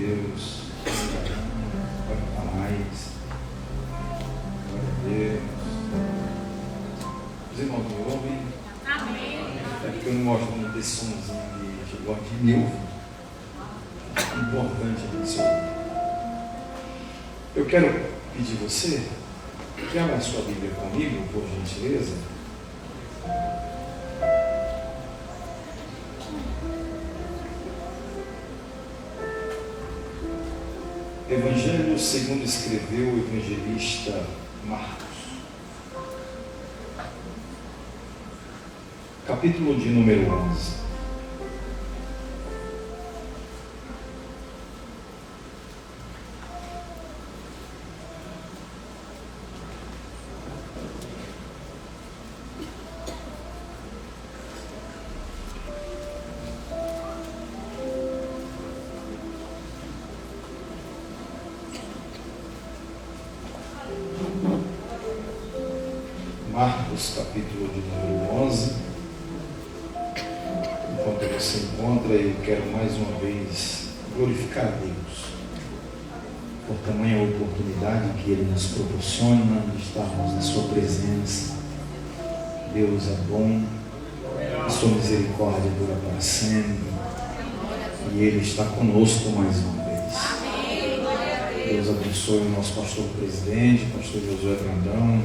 Deus. Pode falar mais. Glória a Deus. Os irmãos me ouvem? Amém. É porque eu não gosto muito desse somzinho aqui. Eu gosto de me ouvir. Importante isso. Eu quero pedir você que abra a sua Bíblia comigo, por gentileza. Evangelho segundo escreveu o evangelista Marcos, capítulo de número 11. Marcos, capítulo de número 11. Enquanto você encontra, eu quero mais uma vez glorificar a Deus por tamanha oportunidade que Ele nos proporciona de estarmos na Sua presença. Deus é bom, a Sua misericórdia dura para sempre, e Ele está conosco mais uma vez. Deus abençoe o nosso pastor presidente, pastor Josué Brandão,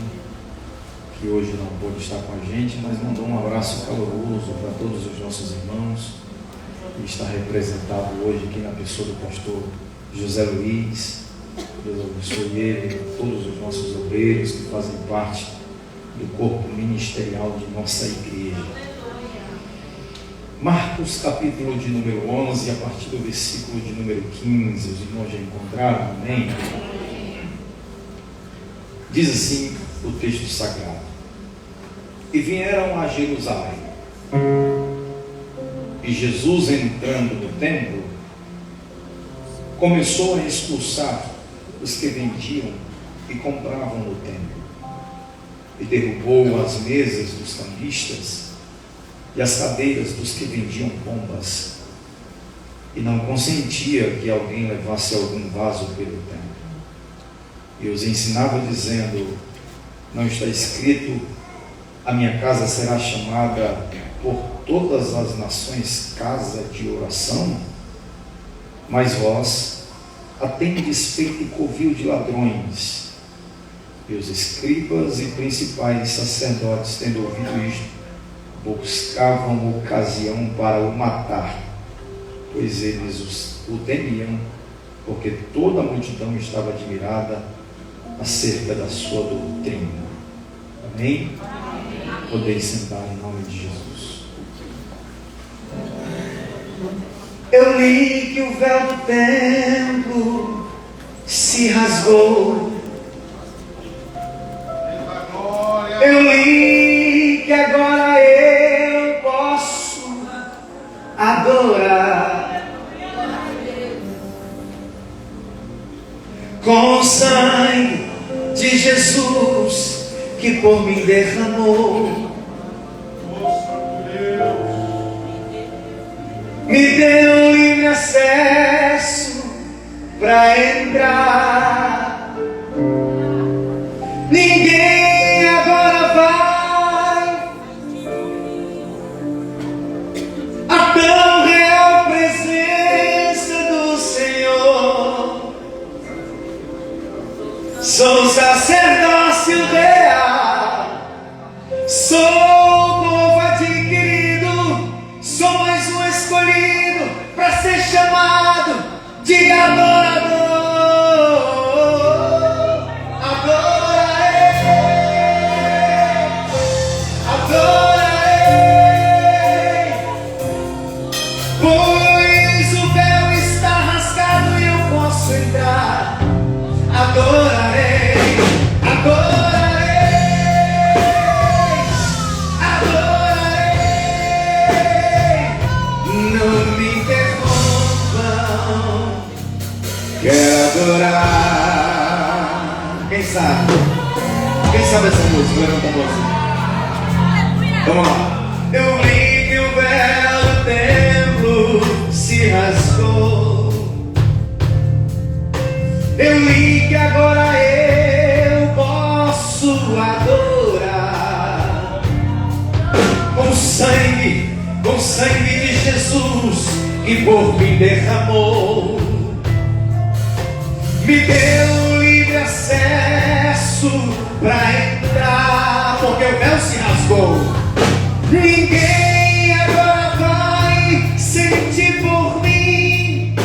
que hoje não pôde estar com a gente, mas mandou um abraço caloroso para todos os nossos irmãos, e está representado hoje aqui na pessoa do pastor José Luiz. Deus abençoe ele, todos os nossos obreiros que fazem parte do corpo ministerial de nossa igreja. Marcos, capítulo de número 11, a partir do versículo de número 15, os irmãos já encontraram, amém? Diz assim o texto sagrado: e vieram a Jerusalém, e Jesus, entrando no templo, começou a expulsar os que vendiam e compravam no templo, e derrubou as mesas dos cambistas e as cadeiras dos que vendiam pombas, e não consentia que alguém levasse algum vaso pelo templo. E os ensinava dizendo: não está escrito, a minha casa será chamada por todas as nações casa de oração? Mas vós a tendes feito covil de ladrões. E os escribas e principais sacerdotes, tendo ouvido isto, buscavam ocasião para o matar, pois eles o temiam, porque toda a multidão estava admirada acerca da sua doutrina. Amém? Podeis sentar em nome de Jesus. Eu li que o véu do templo se rasgou. Eu li que agora eu posso adorar com o sangue de Jesus que por mim derramou. Me deu livre acesso para entrar. Ninguém agora vai a tão real presença do Senhor. Sou sacerdócio real, sou povo adquirido, sou mais um escolhido para ser chamado de adorador. Adorarei, pois o véu está rasgado e eu posso entrar. Adorarei, adorarei. Não me interrompam, quero adorar. Quem sabe? Quem sabe essa música? Levanta a mão. Vamos lá. Eu vi que o véu do templo se rasgou. e por mim derramou, me deu livre acesso para entrar, porque o véu se rasgou. Ninguém agora vai sentir por mim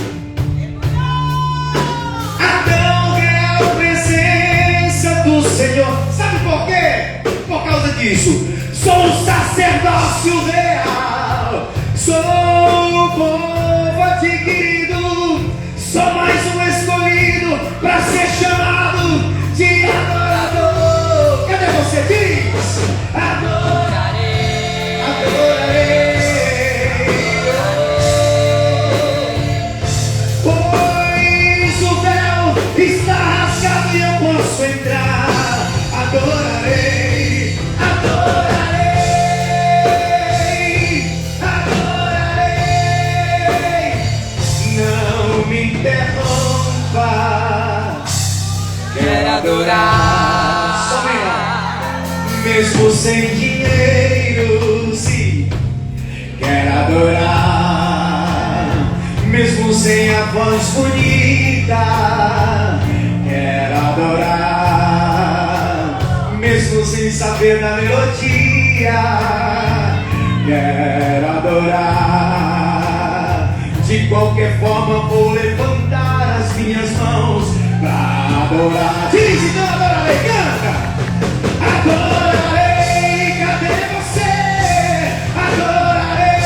a tão real presença do Senhor. Sabe por quê? Por causa disso, sou um sacerdócio real, sou um povo adquirido, sou mais um escolhido para ser chamado de adorador. Cadê você? Diz: adorarei, adorarei, pois o véu está rasgado e eu posso entrar. Adorarei, adorarei, adorarei. Não me interrompa, quero adorar. Só vem lá. Mesmo sem dinheiro, sim, quero adorar. Mesmo sem a voz bonita, quero adorar. Mesmo sem saber da melodia, quero adorar. De qualquer forma vou levantar as minhas mãos para adorar. Diz então, adorarei, canta. Adorarei, cadê você? Adorarei,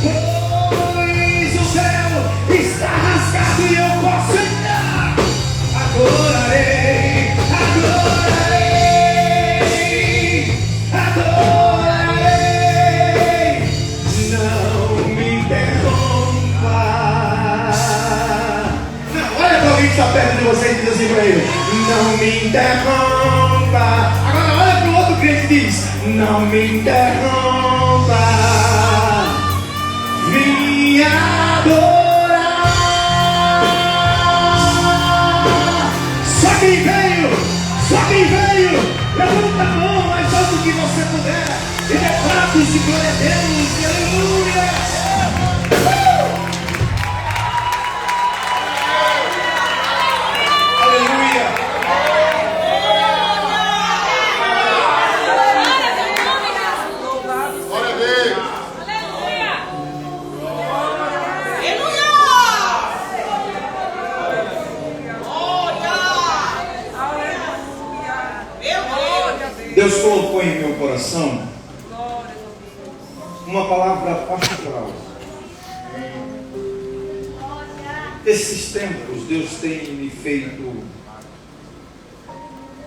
pois o véu está rasgado e eu posso entrar. Adorarei, adorarei, adorarei. Não me interrompa. Não, olha para alguém que está perto de você e diz assim para ele: não me interrompa. Agora olha para o outro crente e diz: não me interrompa. Vim adorar. Só quem veio, levanta a mão mais alto que você puder e dê pratos de glória a Deus. Aleluia. Aleluia. Glória a Deus. Deus colocou em meu coração uma palavra pastoral. Esses tempos Deus tem me feito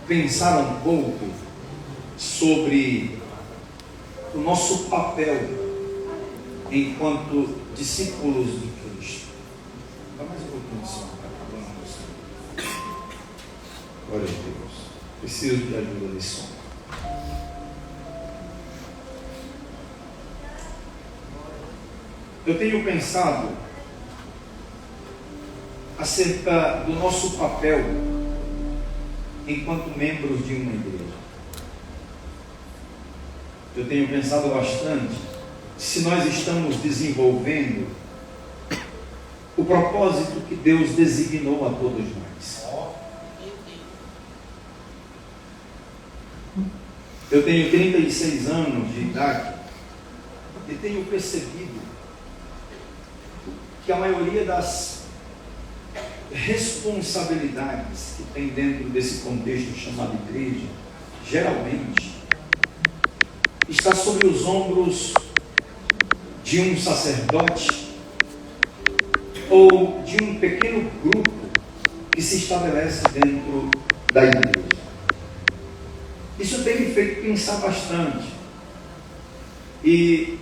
pensar um pouco sobre o nosso papel enquanto discípulos de Cristo. Dá mais um pouquinho de som, está acabando o som. Glória a Deus. Preciso de ajuda de som. Eu tenho pensado acerca do nosso papel enquanto membros de uma igreja. Eu tenho pensado bastante se nós estamos desenvolvendo o propósito que Deus designou a todos nós. Eu tenho 36 anos de idade e tenho percebido que a maioria das responsabilidades que tem dentro desse contexto chamado igreja, geralmente, está sobre os ombros de um sacerdote ou de um pequeno grupo que se estabelece dentro da igreja. Isso tem me feito pensar bastante. E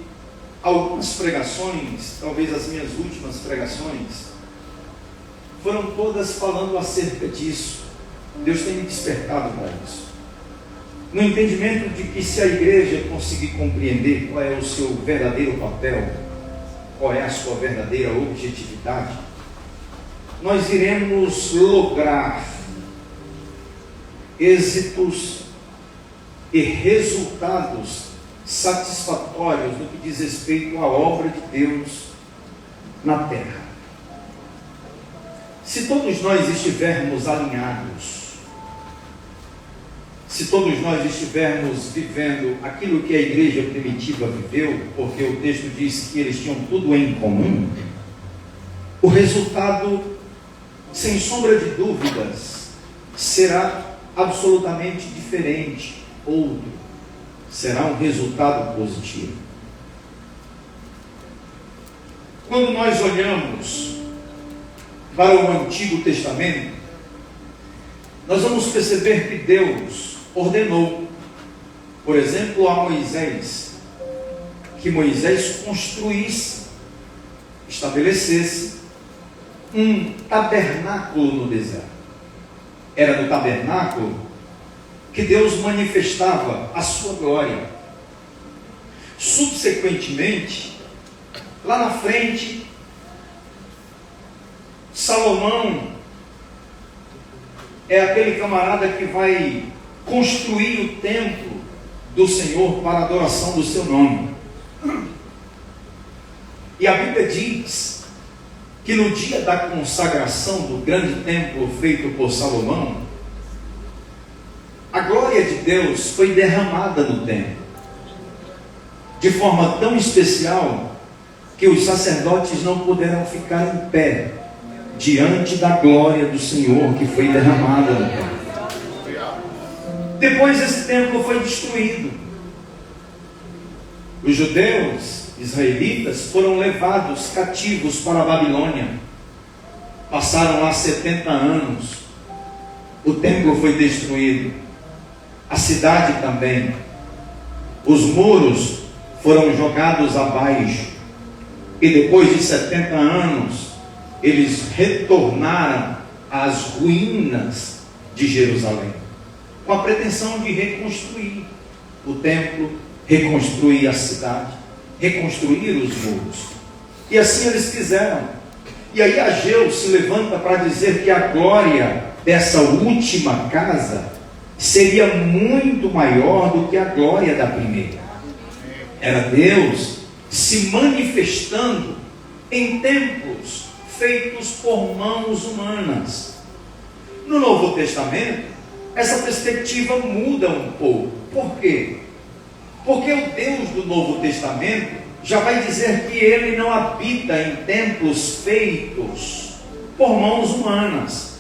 algumas pregações, talvez as minhas últimas pregações, foram todas falando acerca disso. Deus tem me despertado para isso. No entendimento de que se a igreja conseguir compreender qual é o seu verdadeiro papel, qual é a sua verdadeira objetividade, nós iremos lograr êxitos e resultados satisfatórios no que diz respeito à obra de Deus na terra. Se todos nós estivermos alinhados, se todos nós estivermos vivendo aquilo que a igreja primitiva viveu, porque o texto diz que eles tinham tudo em comum, o resultado, sem sombra de dúvidas, será absolutamente diferente, outro. Será um resultado positivo. Quando nós olhamos para o Antigo Testamento, nós vamos perceber que Deus ordenou, por exemplo, a Moisés, que Moisés construísse, estabelecesse um tabernáculo no deserto. Era no tabernáculo que Deus manifestava a sua glória. Subsequentemente, lá na frente, Salomão é aquele camarada que vai construir o templo do Senhor para a adoração do seu nome. E a Bíblia diz que no dia da consagração do grande templo feito por Salomão, a glória de Deus foi derramada no templo, de forma tão especial que os sacerdotes não puderam ficar em pé diante da glória do Senhor que foi derramada no templo. Depois esse templo foi destruído. Os judeus, israelitas, foram levados cativos para a Babilônia. Passaram lá 70 anos. O templo foi destruído. A cidade também. Os muros foram jogados abaixo. E depois de 70 anos, eles retornaram às ruínas de Jerusalém, com a pretensão de reconstruir o templo, reconstruir a cidade, reconstruir os muros. E assim eles fizeram. E aí Ageu se levanta para dizer que a glória dessa última casa seria muito maior do que a glória da primeira. Era Deus se manifestando em templos feitos por mãos humanas. No Novo Testamento, essa perspectiva muda um pouco. Por quê? Porque o Deus do Novo Testamento já vai dizer que Ele não habita em templos feitos por mãos humanas.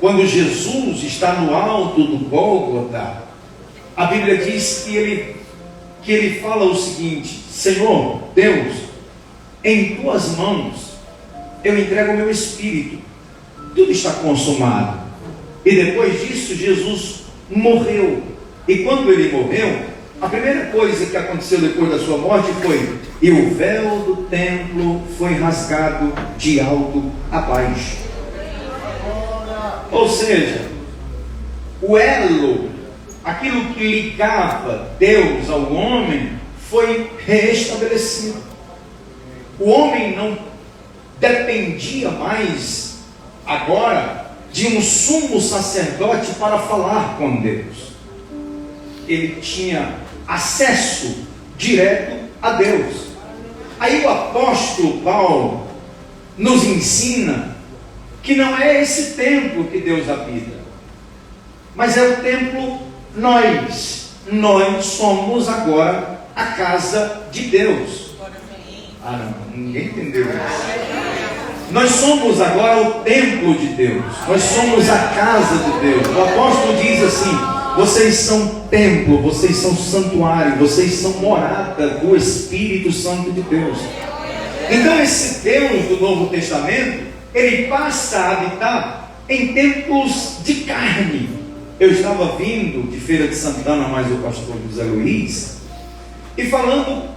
Quando Jesus está no alto do Gólgota, a Bíblia diz que ele fala o seguinte: Senhor, Deus, em tuas mãos eu entrego o meu espírito, tudo está consumado. E depois disso Jesus morreu. E quando ele morreu, a primeira coisa que aconteceu depois da sua morte foi: e o véu do templo foi rasgado de alto a baixo. Ou seja, o elo, aquilo que ligava Deus ao homem, foi reestabelecido. O homem não dependia mais agora de um sumo sacerdote para falar com Deus. Ele tinha acesso direto a Deus. Aí o apóstolo Paulo nos ensina que não é esse templo que Deus habita, mas é o templo nós. Nós somos agora a casa de Deus. Não, ninguém entendeu isso. Nós somos agora o templo de Deus. Nós somos a casa de Deus. O apóstolo diz assim: vocês são templo, vocês são santuário, vocês são morada do Espírito Santo de Deus. Então esse Deus do Novo Testamento, ele passa a habitar em templos de carne. Eu estava vindo de Feira de Santana, mais o pastor José Luiz, e falando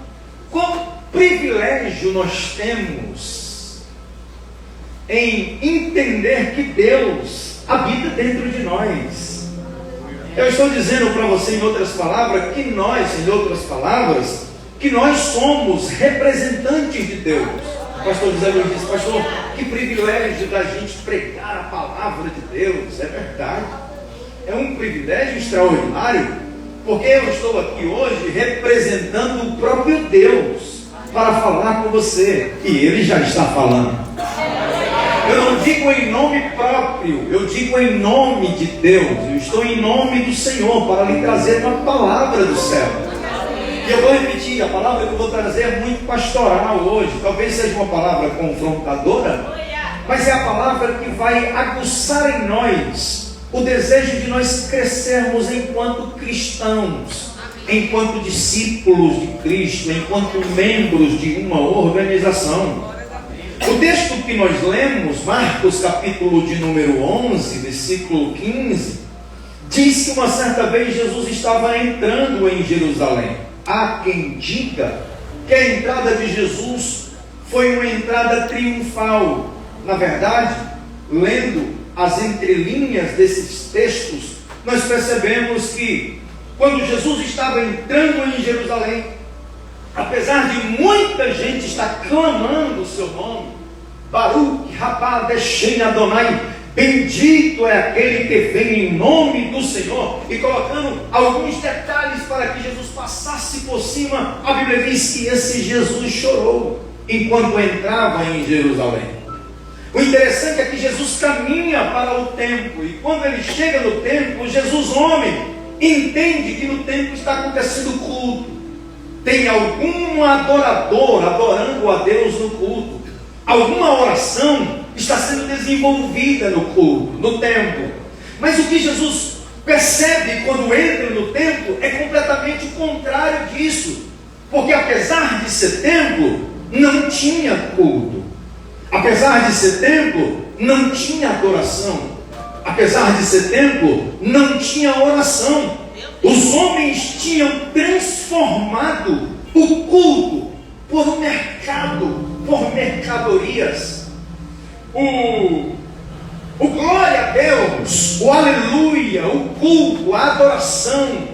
qual privilégio nós temos em entender que Deus habita dentro de nós. Eu estou dizendo para você, em outras palavras, que nós somos representantes de Deus. O pastor José Luiz disse: pastor, que privilégio da gente pregar a palavra de Deus. É verdade, é um privilégio extraordinário, Porque eu estou aqui hoje representando o próprio Deus para falar com você. E Ele já está falando. Eu não digo em nome próprio, eu digo em nome de Deus. Eu estou em nome do Senhor para lhe trazer uma palavra do céu. E eu vou repetir, a palavra que eu vou trazer é muito pastoral hoje. Talvez seja uma palavra confrontadora, mas é a palavra que vai aguçar em nós o desejo de nós crescermos enquanto cristãos, enquanto discípulos de Cristo, enquanto membros de uma organização. O texto que nós lemos, Marcos capítulo de número 11, versículo 15, diz que uma certa vez Jesus estava entrando em Jerusalém. Há quem diga que a entrada de Jesus foi uma entrada triunfal. Na verdade, lendo as entrelinhas desses textos, nós percebemos que quando Jesus estava entrando em Jerusalém, apesar de muita gente estar clamando o seu nome, Baruch Rabá Deshem Adonai, bendito é aquele que vem em nome do Senhor, e colocando alguns detalhes para que Jesus passasse por cima, a Bíblia diz que esse Jesus chorou enquanto entrava em Jerusalém. O interessante é que Jesus caminha para o templo, e quando ele chega no templo, Jesus homem entende que no templo está acontecendo culto. Tem algum adorador adorando a Deus no culto. Alguma oração está sendo desenvolvida no culto, no templo. Mas o que Jesus percebe quando entra no templo é completamente o contrário disso. Porque apesar de ser templo, não tinha culto. Apesar de ser templo, não tinha adoração. Apesar de ser templo, não tinha oração. Os homens tinham transformado o culto por um mercado, por mercadorias. O glória a Deus, o aleluia, o culto, a adoração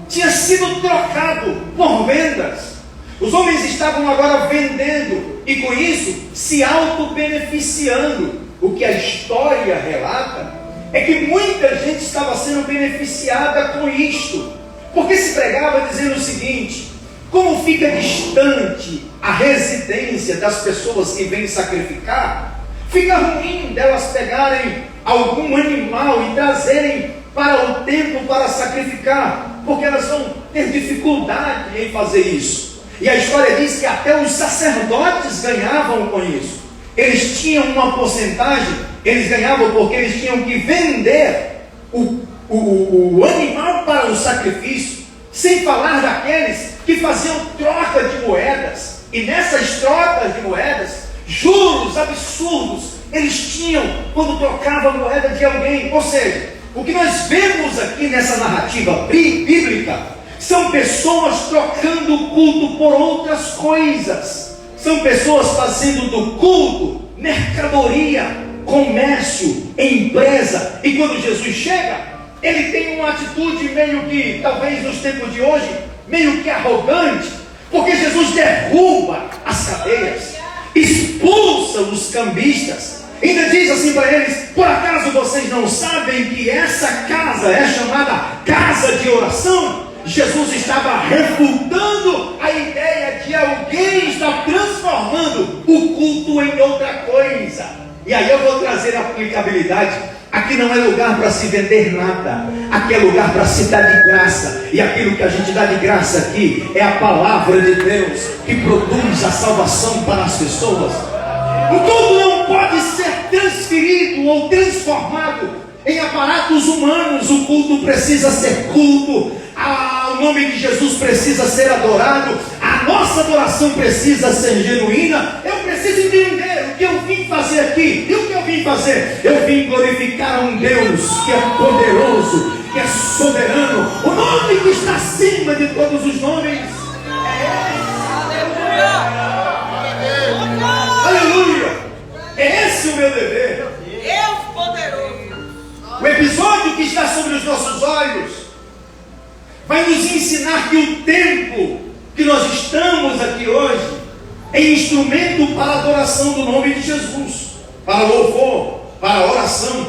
tinha sido trocado por vendas. Os homens estavam agora vendendo e com isso se auto-beneficiando. O que a história relata é que muita gente estava sendo beneficiada com isto, porque se pregava dizendo o seguinte: como fica distante a residência das pessoas que vêm sacrificar, fica ruim delas pegarem algum animal e trazerem para o templo para sacrificar, porque elas vão ter dificuldade em fazer isso. E a história diz que até os sacerdotes ganhavam com isso. Eles tinham uma porcentagem, eles ganhavam porque eles tinham que vender o animal para o sacrifício, sem falar daqueles que faziam troca de moedas. E nessas trocas de moedas, juros absurdos eles tinham quando trocavam a moeda de alguém. Ou seja, o que nós vemos aqui nessa narrativa bíblica são pessoas trocando o culto por outras coisas. São pessoas fazendo do culto mercadoria, comércio, empresa. E quando Jesus chega, ele tem uma atitude meio que, talvez nos tempos de hoje, meio que arrogante, porque Jesus derruba as cadeias, expulsa os cambistas, ainda diz assim para eles: por acaso vocês não sabem que essa casa é chamada casa de oração? Jesus estava refutando a ideia de alguém estar transformando o culto em outra coisa. E aí eu vou trazer a aplicabilidade. Aqui não é lugar para se vender nada, aqui é lugar para se dar de graça. E aquilo que a gente dá de graça aqui é a palavra de Deus, que produz a salvação para as pessoas. O culto não pode ser transferido ou transformado em aparatos humanos. O culto precisa ser culto. O nome de Jesus precisa ser adorado. A nossa adoração precisa ser genuína. Eu preciso entender o que eu vim fazer aqui. E o que eu vim fazer? Eu vim glorificar um Deus que é poderoso, que é soberano. O nome que está acima de todos os nomes é esse. Aleluia! É esse o meu dever. Deus poderoso. O episódio que está sobre os nossos olhos vai nos ensinar que o tempo que nós estamos aqui hoje é instrumento para a adoração do nome de Jesus, para louvor, para oração.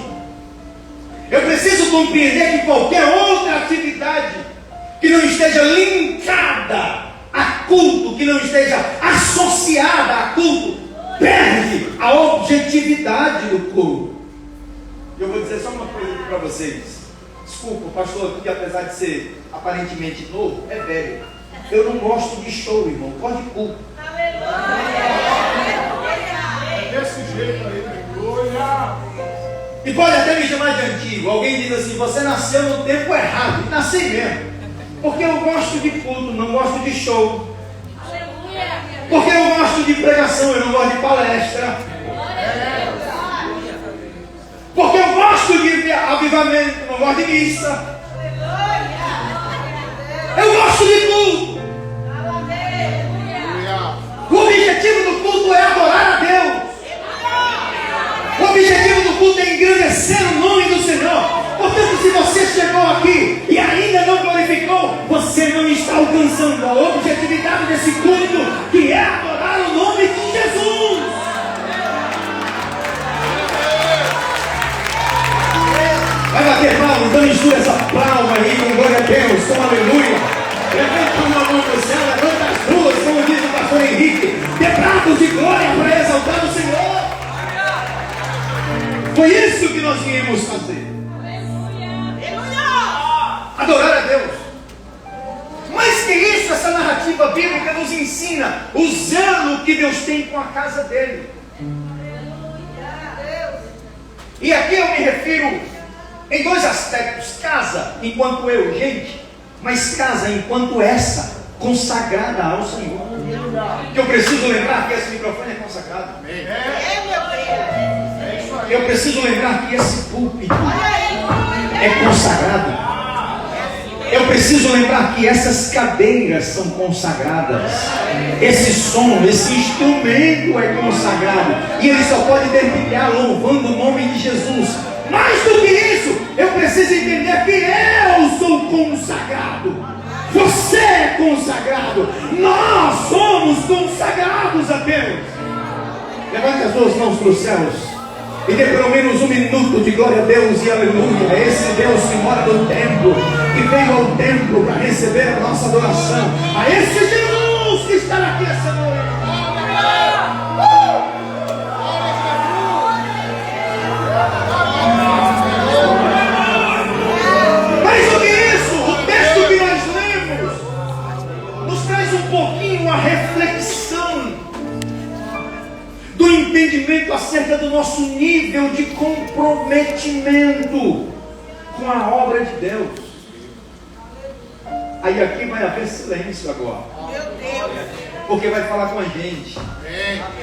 Eu preciso compreender que qualquer outra atividade que não esteja linkada a culto, que não esteja associada a culto, perde a objetividade do culto. Eu vou dizer só uma coisa aqui para vocês. Desculpa, o pastor aqui, apesar de ser aparentemente novo, é velho. Eu não gosto de show, irmão. Eu gosto de culto. Desse jeito aí, aleluia. E pode até me chamar de antigo. Alguém diz assim: você nasceu no tempo errado. E nasci mesmo. Porque eu gosto de culto, não gosto de show. Porque eu gosto de pregação, eu não gosto de palestra. Porque eu gosto de avivamento, não gosto de missa. Eu gosto de culto. O objetivo do culto é adorar a Deus. O objetivo do culto é engrandecer o nome do Senhor. Portanto, se você chegou aqui e ainda não glorificou, você não está alcançando a objetividade desse culto, que é adorar o nome de Jesus. Vai bater palmas, não mistura essa palma aí com glória a Deus, com aleluia. Levanta uma mão para o céu, levanta as duas, como diz o pastor Henrique. Dê pratos de glória para exaltar o Senhor. Foi isso que nós viemos fazer. Adorar a Deus. Mais que isso, essa narrativa bíblica nos ensina o zelo que Deus tem com a casa dele. E aqui eu me refiro em dois aspectos: casa enquanto eu, gente, mas casa enquanto essa consagrada ao Senhor. Que eu preciso lembrar que esse microfone é consagrado. Eu preciso lembrar que esse púlpito é consagrado. Eu preciso lembrar que essas cadeiras são consagradas. Esse som, esse instrumento é consagrado. E ele só pode dedilhar louvando o nome de Jesus. Mais do que isso, eu preciso entender que eu sou consagrado. Você é consagrado. Nós somos consagrados a Deus. Levante as duas mãos para os céus e dê pelo menos um minuto de glória a Deus e aleluia. É esse Deus que mora no templo, que veio ao templo para receber a nossa adoração. A esse Jesus que está aqui essa noite. Mais do que isso, o texto que nós lemos nos traz um pouquinho a reflexão do entendimento acerca do nosso nível de comprometimento com a obra de Deus. Aí aqui vai haver silêncio agora, porque vai falar com a gente.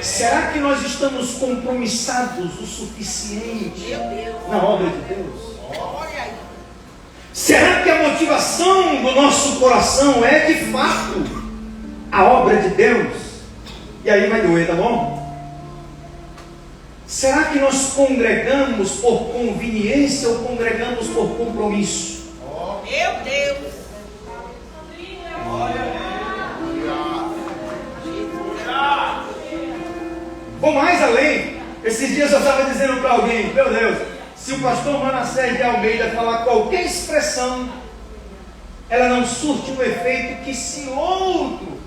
Será que nós estamos compromissados o suficiente na obra de Deus? Será que a motivação do nosso coração é de fato a obra de Deus? E aí vai doer, tá bom? Será que nós congregamos por conveniência ou congregamos por compromisso? Meu Deus! Vou mais além. Esses dias eu estava dizendo para alguém: meu Deus, se o pastor Manassés de Almeida falar qualquer expressão, ela não surte o efeito que se outro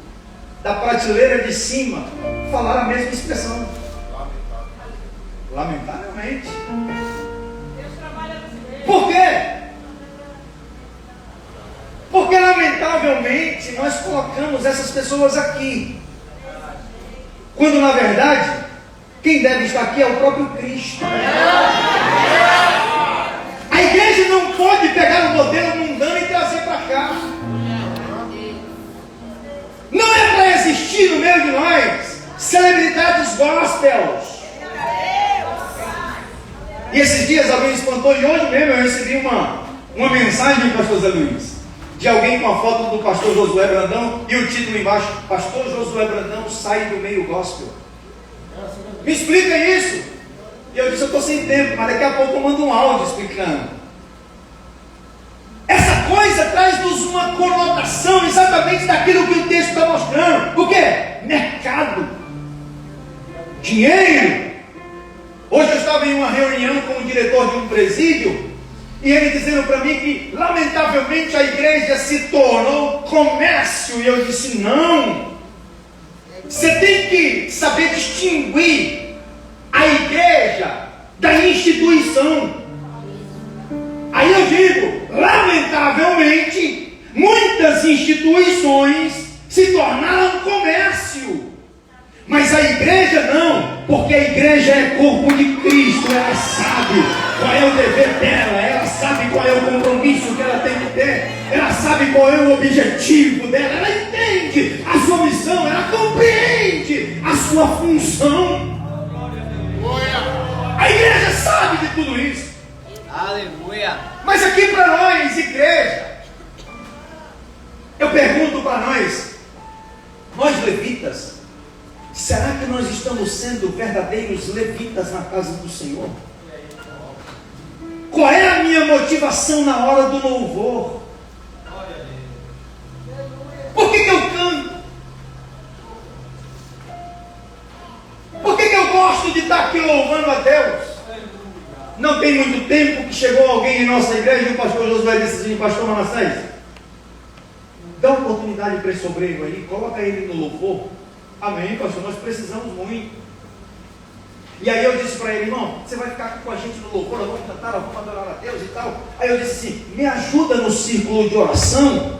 da prateleira de cima falar a mesma expressão. Lamentavelmente. Por quê? Porque lamentavelmente nós colocamos essas pessoas aqui, quando na verdade quem deve estar aqui é o próprio Cristo. A igreja não pode pegar o modelo mundano e trazer para cá. Não é para existir no meio de nós celebridades gospels. E esses dias alguém espantou, e hoje mesmo eu recebi uma mensagem, pastor Zé Luiz, de alguém com a foto do pastor Josué Brandão e o título embaixo: Pastor Josué Brandão sai do meio gospel. Me explica isso. E eu disse: eu estou sem tempo, mas daqui a pouco eu mando um áudio explicando. Essa coisa traz-nos uma conotação exatamente daquilo que o texto está mostrando. O quê? Mercado, dinheiro. Hoje eu estava em uma reunião com o diretor de um presídio E ele dizendo para mim que, lamentavelmente, a igreja se tornou comércio. E eu disse, não. Você tem que saber distinguir a igreja da instituição. Aí eu digo, lamentavelmente, muitas instituições se tornaram comércio. Mas a igreja não, porque a igreja é corpo de Cristo. Ela sabe qual é o dever dela, ela sabe qual é o compromisso que ela tem que ter, ela sabe qual é o objetivo dela, ela entende a sua missão, ela compreende a sua função. A igreja sabe de tudo isso. Aleluia. Mas aqui para nós, igreja, eu pergunto para nós levitas, será que nós estamos sendo verdadeiros levitas na casa do Senhor? Qual é a minha motivação na hora do louvor? Por que eu canto? Por que eu gosto de estar aqui louvando a Deus? Não tem muito tempo que chegou alguém em nossa igreja e o pastor Josué disse assim, pastor Manassés, dá oportunidade para esse obreiro aí, coloca ele no louvor. Amém, pastor, nós precisamos muito. E aí eu disse para ele, irmão, você vai ficar aqui com a gente no louvor, nós vamos cantar, nós vamos adorar a Deus e tal. Aí eu disse assim, me ajuda no círculo de oração,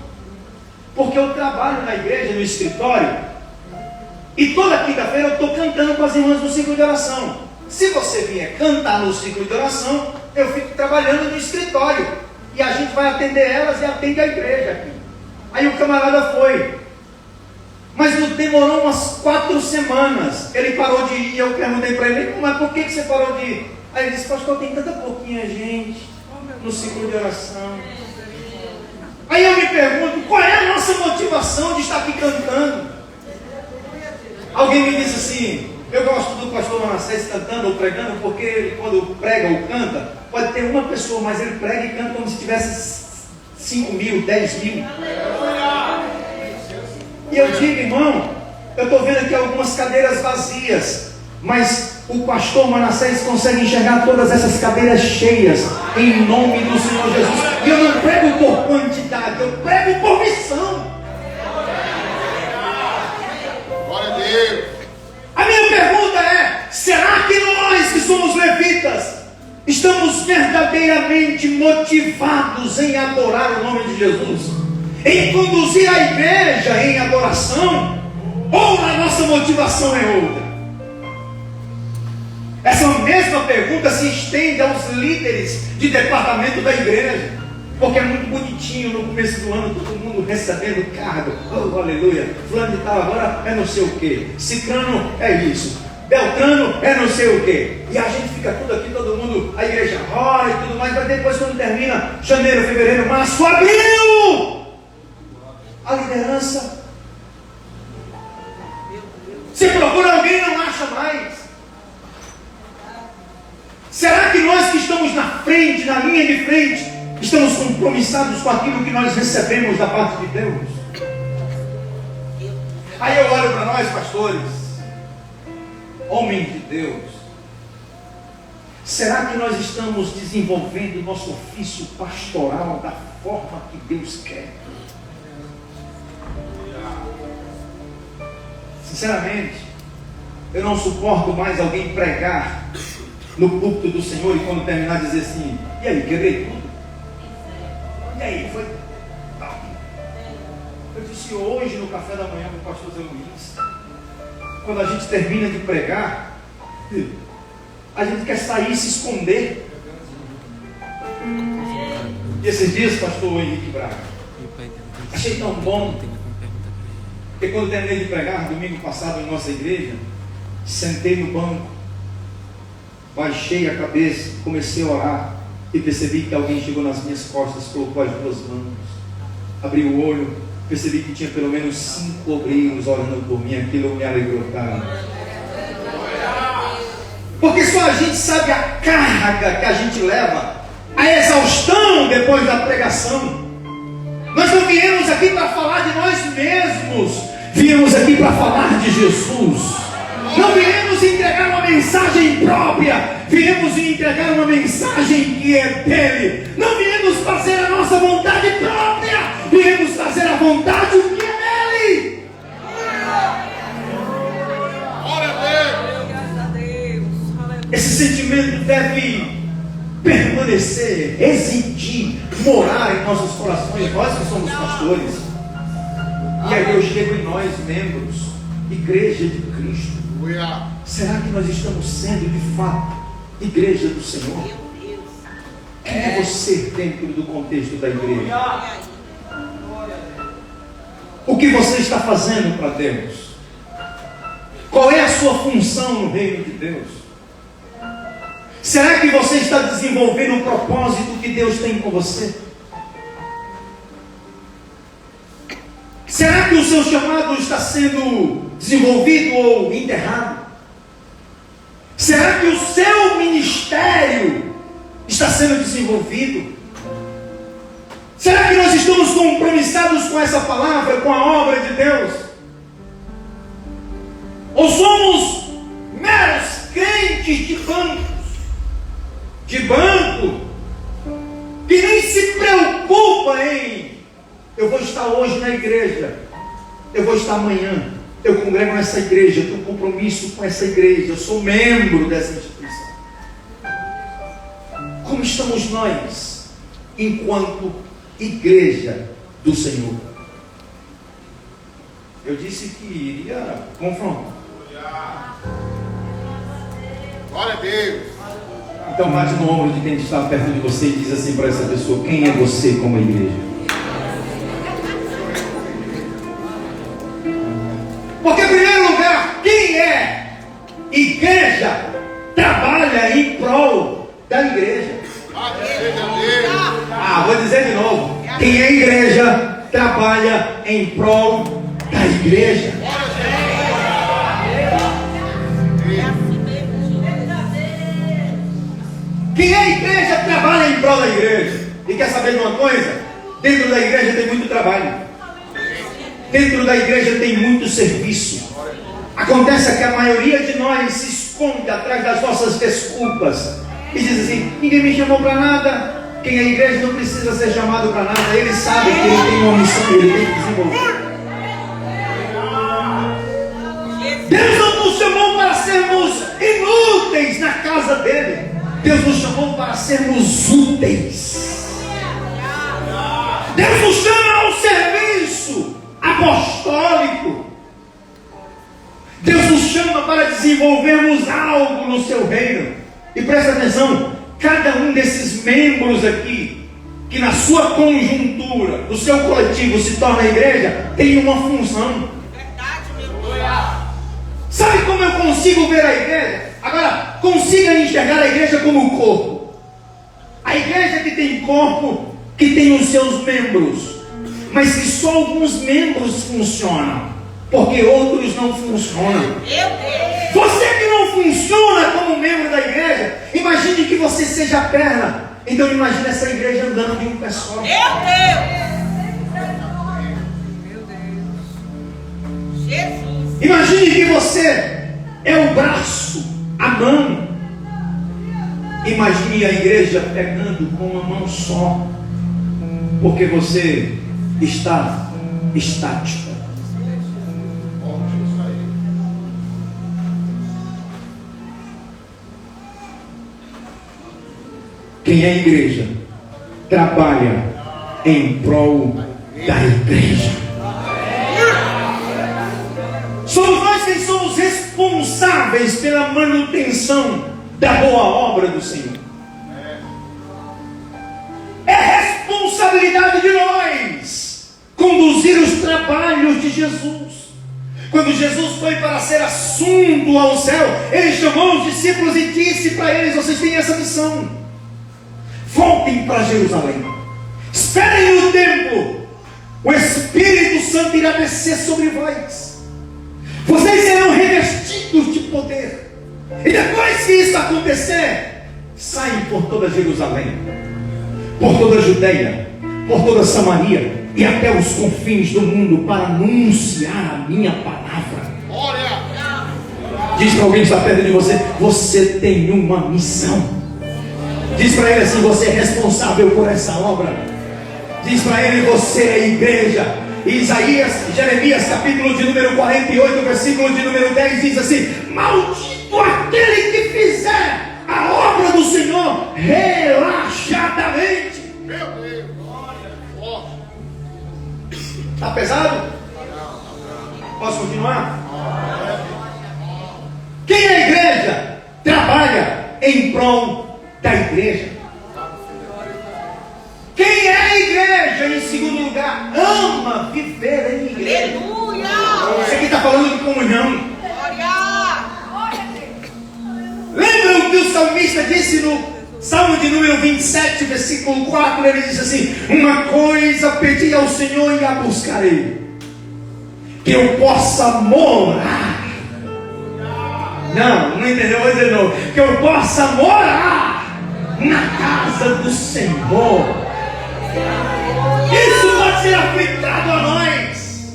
porque eu trabalho na igreja, no escritório, e toda quinta-feira eu estou cantando com as irmãs no círculo de oração. Se você vier cantar no círculo de oração, eu fico trabalhando no escritório, e a gente vai atender elas e atende a igreja aqui. Aí o camarada foi. Mas não demorou umas 4 semanas. Ele parou de ir. Eu perguntei para ele, mas por que você parou de ir? Aí ele disse, pastor, tem tanta pouquinha gente no ciclo de oração. Aí eu me pergunto, qual é a nossa motivação de estar aqui cantando? Alguém me disse assim, eu gosto do pastor Manassés cantando ou pregando, porque ele, quando prega ou canta, pode ter uma pessoa, mas ele prega e canta como se tivesse 5 mil, 10 mil. E eu digo, irmão, eu estou vendo aqui algumas cadeiras vazias, mas o pastor Manassés consegue enxergar todas essas cadeiras cheias, em nome do Senhor Jesus. E eu não prego por quantidade, eu prego por missão. Glória a Deus. A minha pergunta é, será que nós que somos levitas, estamos verdadeiramente motivados em adorar o nome de Jesus? Em conduzir a igreja em adoração? Ou a nossa motivação é outra? Essa mesma pergunta se estende aos líderes de departamento da igreja, porque é muito bonitinho no começo do ano, todo mundo recebendo cargo, oh aleluia, fulano de tal agora é não sei o que, ciclano é isso, Beltrano é não sei o que, e a gente fica tudo aqui, todo mundo, a igreja ora e tudo mais, mas depois quando termina janeiro, fevereiro, março, abril, a liderança, se procura alguém não acha mais. Será que nós que estamos na frente, na linha de frente, estamos compromissados com aquilo que nós recebemos da parte de Deus? Aí eu olho para nós, pastores, homens de Deus, será que nós estamos desenvolvendo o nosso ofício pastoral da forma que Deus quer? Sinceramente, eu não suporto mais alguém pregar no púlpito do Senhor e quando terminar dizer assim, e aí, quebrei tudo? E aí, foi tal? Eu disse hoje no café da manhã com o pastor Zé Luiz, quando a gente termina de pregar, a gente quer sair e se esconder. E esses dias, pastor Henrique Braga, achei tão bom, porque quando terminei de pregar, domingo passado em nossa igreja, sentei no banco, baixei a cabeça, comecei a orar e percebi que alguém chegou nas minhas costas, colocou as 2 mãos, abri o olho, percebi que tinha pelo menos 5 obreiros orando por mim. Aquilo me alegrou, cara. Porque só a gente sabe a carga que a gente leva, a exaustão depois da pregação. Nós não viemos aqui para falar de nós mesmos, viemos aqui para falar de Jesus. Não viemos entregar uma mensagem própria, viemos entregar uma mensagem que é dele. Não viemos fazer a nossa vontade própria, viemos fazer a vontade que é dele. Glória a Deus. Esse sentimento deve permanecer, residir, morar em nossos corações, nós que somos pastores. E aí eu chego em nós, membros, igreja de Cristo. Será que nós estamos sendo de fato igreja do Senhor? Quem é você dentro do contexto da igreja? O que você está fazendo para Deus? Qual é a sua função no reino de Deus? Será que você está desenvolvendo o propósito que Deus tem com você? Será que o seu chamado está sendo desenvolvido ou enterrado? Será que o seu ministério está sendo desenvolvido? Será que nós estamos compromissados com essa palavra, com a obra de Deus? Ou somos meros crentes de banco, que nem se preocupa em: eu vou estar hoje na igreja, eu vou estar amanhã, eu congrego nessa igreja, eu tenho compromisso com essa igreja, eu sou membro dessa instituição. Como estamos nós, enquanto igreja do Senhor? Eu disse que iria confrontar. Glória a Deus. Então bate no ombro de quem está perto de você e diz assim para essa pessoa: quem é você como igreja? Porque, em primeiro lugar, quem é igreja trabalha em prol da igreja. Vou dizer de novo: quem é igreja trabalha em prol da igreja. Quem é igreja trabalha em prol da igreja. E quer saber de uma coisa? Dentro da igreja tem muito trabalho. Dentro da igreja tem muito serviço. Acontece que a maioria de nós se esconde atrás das nossas desculpas e diz assim: ninguém me chamou para nada. Quem é igreja não precisa ser chamado para nada. Ele sabe que ele tem uma missão, ele tem que desenvolver. Deus não nos chamou para sermos inúteis na casa dele. Deus nos chamou para sermos úteis. Deus nos chama ao serviço apostólico. Deus nos chama para desenvolvermos algo no seu reino. E presta atenção: cada um desses membros aqui, que na sua conjuntura, no seu coletivo se torna igreja, tem uma função. Sabe como eu consigo ver a igreja? Agora, consiga enxergar a igreja como corpo. A igreja que tem corpo, que tem os seus membros, mas que só alguns membros funcionam, porque outros não funcionam. Você que não funciona como membro da igreja, imagine que você seja a perna. Então imagine essa igreja andando de um pé só. Imagine que você é o braço, a mão. Imagine a igreja pegando com uma mão só, porque você está estático. Quem é igreja trabalha em prol da igreja. Somos nós quem somos responsáveis pela manutenção da boa obra do Senhor. É responsabilidade de nós conduzir os trabalhos de Jesus. Quando Jesus foi para ser assunto ao céu, ele chamou os discípulos e disse para eles: vocês têm essa missão. Voltem para Jerusalém, esperem no templo, o Espírito Santo irá descer sobre vós, vocês serão revestidos de poder, e depois que isso acontecer, saem por toda Jerusalém, por toda a Judeia, por toda a Samaria e até os confins do mundo, para anunciar a minha palavra. Diz para alguém que está perto de você: você tem uma missão. Diz para ele assim: você é responsável por essa obra. Diz para ele: você é a igreja. Jeremias capítulo de número 48, versículo de número 10 diz assim: maldito aquele que fizer a obra do Senhor relaxadamente. Meu Deus. Está pesado? Posso continuar? Quem é a igreja? Trabalha em prol da igreja. Quem é a igreja? Em segundo lugar, ama viver em igreja. Aleluia! Você aqui está falando de comunhão. Glória! Lembra o que o salmista disse no Salmo de número 27, versículo 4? Ele diz assim: uma coisa pedi ao Senhor e a buscarei, que eu possa morar. Não entendeu? Vou dizer de novo: que eu possa morar na casa do Senhor. Isso pode ser aplicado a nós,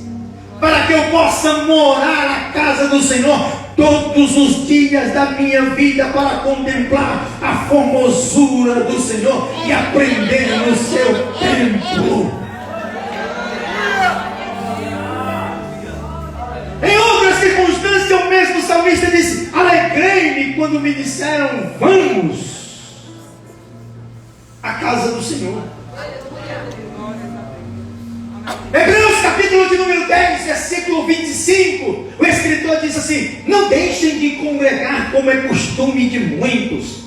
para que eu possa morar na casa do Senhor todos os dias da minha vida, para contemplar a formosura do Senhor e aprender no seu templo. Em outras circunstâncias, o mesmo salmista disse: alegrei-me quando me disseram, vamos à casa do Senhor. Hebreus capítulo de número 10, versículo 25, o escritor diz assim: não deixem de congregar como é costume de muitos.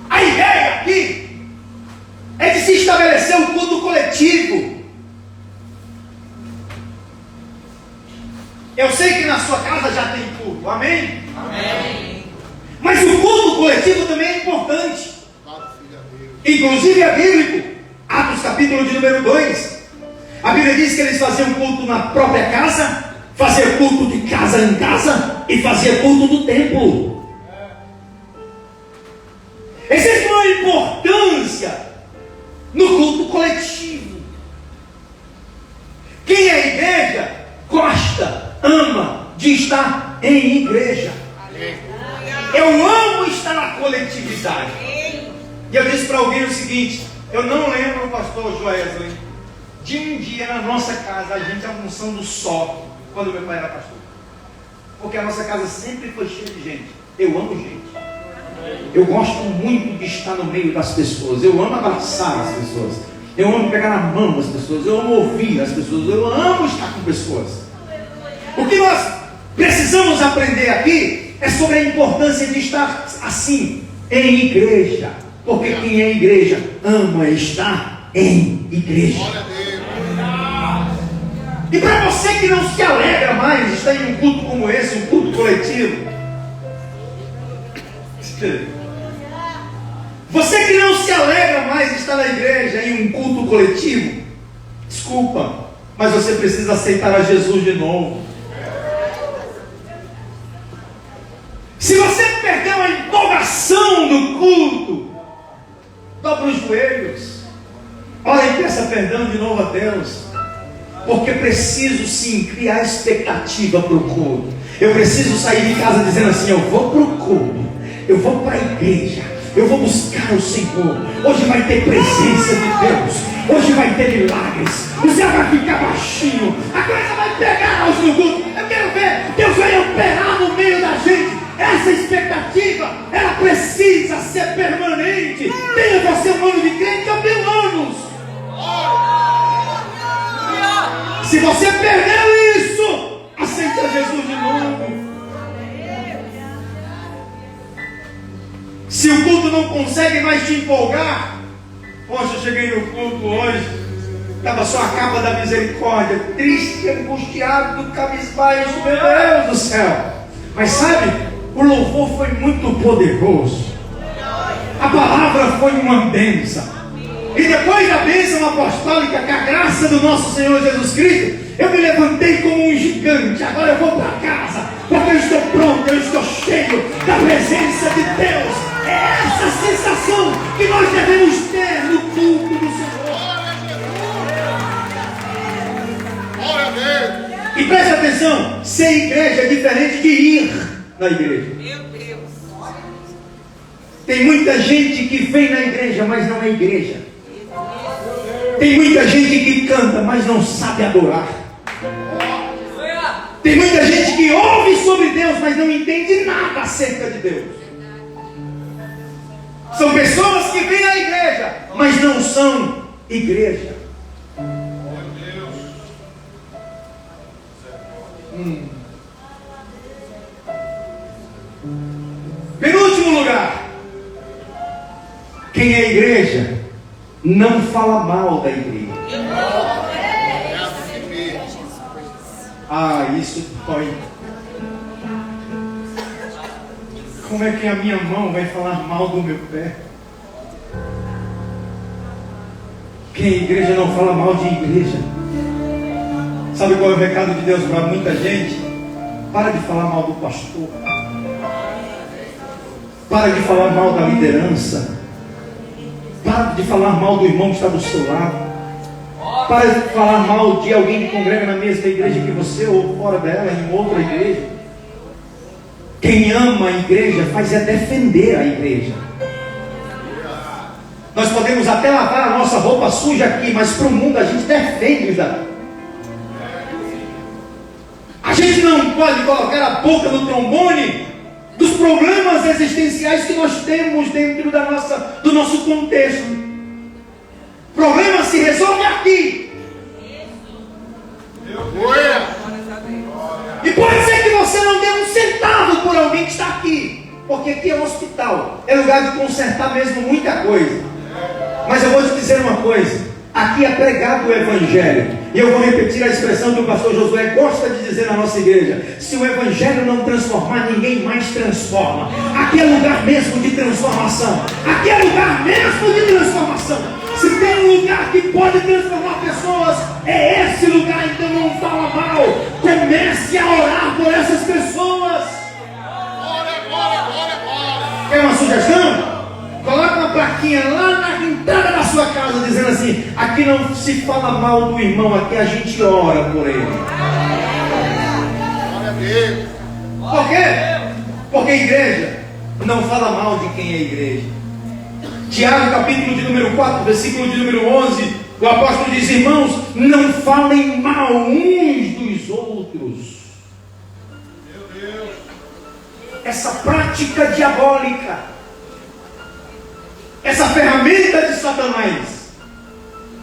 A ideia aqui é de se estabelecer um culto coletivo. Eu sei que na sua casa já tem culto, amém? Amém. Mas o culto coletivo também é importante. Inclusive é bíblico. Atos capítulo de número 2, a Bíblia diz que eles faziam culto na própria casa, faziam culto de casa em casa e faziam culto do templo. Existe uma importância no culto coletivo. Quem é igreja gosta, ama de estar em igreja. Eu amo estar na coletividade. E eu disse para alguém o seguinte: eu não lembro, pastor Joesley, de um dia na nossa casa a gente almoçando só, quando meu pai era pastor. Porque a nossa casa sempre foi cheia de gente. Eu amo gente. Eu gosto muito de estar no meio das pessoas. Eu amo abraçar as pessoas. Eu amo pegar na mão das pessoas. Eu amo ouvir as pessoas. Eu amo estar com pessoas. O que nós precisamos aprender aqui é sobre a importância de estar assim, em igreja. Porque quem é igreja ama estar em igreja. E para você que não se alegra mais de estar em um culto como esse, um culto coletivo, você que não se alegra mais de estar na igreja em um culto coletivo, desculpa, mas você precisa aceitar a Jesus de novo. Se você perdeu a empolgação do culto, dobre os joelhos, ore e peça perdão de novo a Deus, porque preciso sim criar expectativa para o culto. Eu preciso sair de casa dizendo assim: eu vou para o culto, eu vou para a igreja, eu vou buscar o Senhor. Hoje vai ter presença de Deus, hoje vai ter milagres, o céu vai ficar baixinho, a coisa vai pegar aos no culto. Eu quero ver Deus vai operar no meio da gente. Essa expectativa, ela precisa ser permanente. Tenha você um ano de crente há 1000 anos. Se você perdeu isso, aceite a Jesus de novo. Se o culto não consegue mais te empolgar, poxa, eu cheguei no culto hoje, estava só a capa da misericórdia, triste, angustiado, cabisbaixo, meu Deus do céu. Mas sabe, o louvor foi muito poderoso, a palavra foi uma bênção, e depois da bênção apostólica, com a graça do nosso Senhor Jesus Cristo, eu me levantei como um gigante. Agora eu vou para casa, porque eu estou pronto, eu estou cheio da presença de Deus. É essa sensação que nós devemos ter no culto do Senhor. Glória a Deus. E E preste atenção, ser igreja é diferente de ir na igreja. Meu Deus. Tem muita gente que vem na igreja, mas não é igreja. Tem muita gente que canta, mas não sabe adorar. Tem muita gente que ouve sobre Deus, mas não entende nada acerca de Deus. São pessoas que vêm à igreja, mas não são igreja. Penúltimo lugar. Quem é igreja não fala mal da igreja. Ah, isso dói. Como é que a minha mão vai falar mal do meu pé? Quem é igreja não fala mal de igreja. Sabe qual é o recado de Deus para muita gente? Para de falar mal do pastor. Para de falar mal da liderança. Para de falar mal do irmão que está do seu lado. Para de falar mal de alguém que congrega na mesma igreja que você ou fora dela, em outra igreja. Quem ama a igreja faz é defender a igreja. Nós podemos até lavar a nossa roupa suja aqui, mas para o mundo a gente defende daqui. A gente não pode colocar a boca no trombone dos problemas existenciais que nós temos dentro do nosso contexto. O problema se resolve aqui. E pode ser que você não dê um centavo por alguém que está aqui, porque aqui é um hospital, é lugar de consertar mesmo muita coisa. Mas eu vou te dizer uma coisa: aqui é pregado o Evangelho. E eu vou repetir a expressão que o pastor Josué gosta de dizer na nossa igreja: se o Evangelho não transformar, ninguém mais transforma. Aqui é lugar mesmo de transformação. Aqui é lugar mesmo de transformação. Se tem um lugar que pode transformar pessoas, é esse lugar. Então não fala mal. Comece a orar por essas pessoas. Quer uma sugestão? Coloca uma plaquinha lá na entrada da sua casa dizendo assim: aqui não se fala mal do irmão, aqui a gente ora por ele. Por quê? Porque a igreja não fala mal de quem é igreja. Tiago, capítulo de número 4, versículo de número 11, o apóstolo diz: irmãos, não falem mal uns dos outros. Meu Deus. Essa prática diabólica, essa ferramenta de Satanás,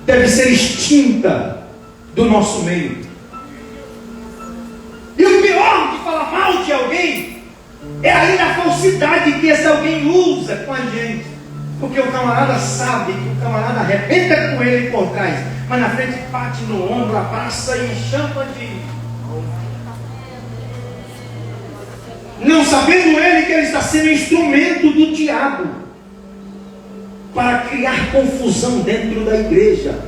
deve ser extinta do nosso meio. E o pior de falar mal de alguém é ainda a falsidade que esse alguém usa com a gente. Porque o camarada sabe que o camarada arrebenta com ele por trás, mas na frente bate no ombro, abraça e chama de... Não sabendo ele que ele está sendo instrumento do diabo para criar confusão dentro da igreja.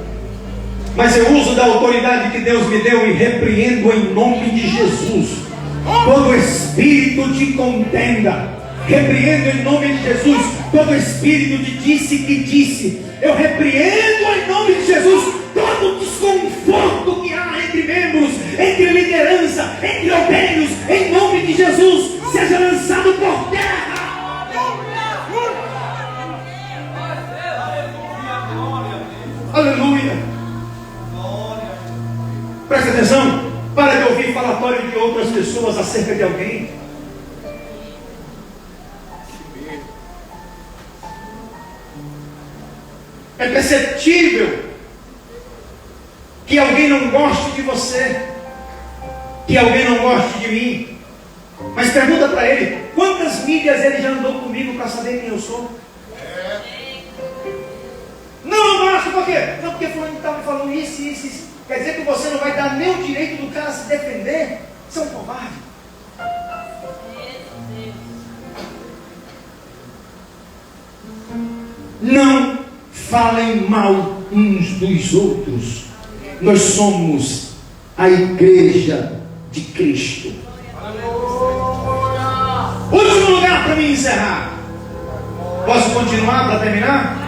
Mas eu uso da autoridade que Deus me deu e repreendo em nome de Jesus todo espírito de contenda. Repreendo em nome de Jesus todo espírito de disse que disse. Eu repreendo em nome de Jesus todo desconforto que há entre membros, entre liderança, entre obreiros. Em nome de Jesus, seja lançado por terra. Aleluia. Presta atenção. Para de ouvir falatório de outras pessoas acerca de alguém. É perceptível que alguém não goste de você, que alguém não goste de mim. Mas pergunta para ele: quantas milhas ele já andou comigo para saber quem eu sou? Não gosto, por quê? Não, porque fulano está me falando isso, isso, isso. Quer dizer que você não vai dar nem o direito do cara se defender? Você é um covarde. Não falem mal uns dos outros. Nós somos a igreja de Cristo. Último lugar para me encerrar. Posso continuar para terminar?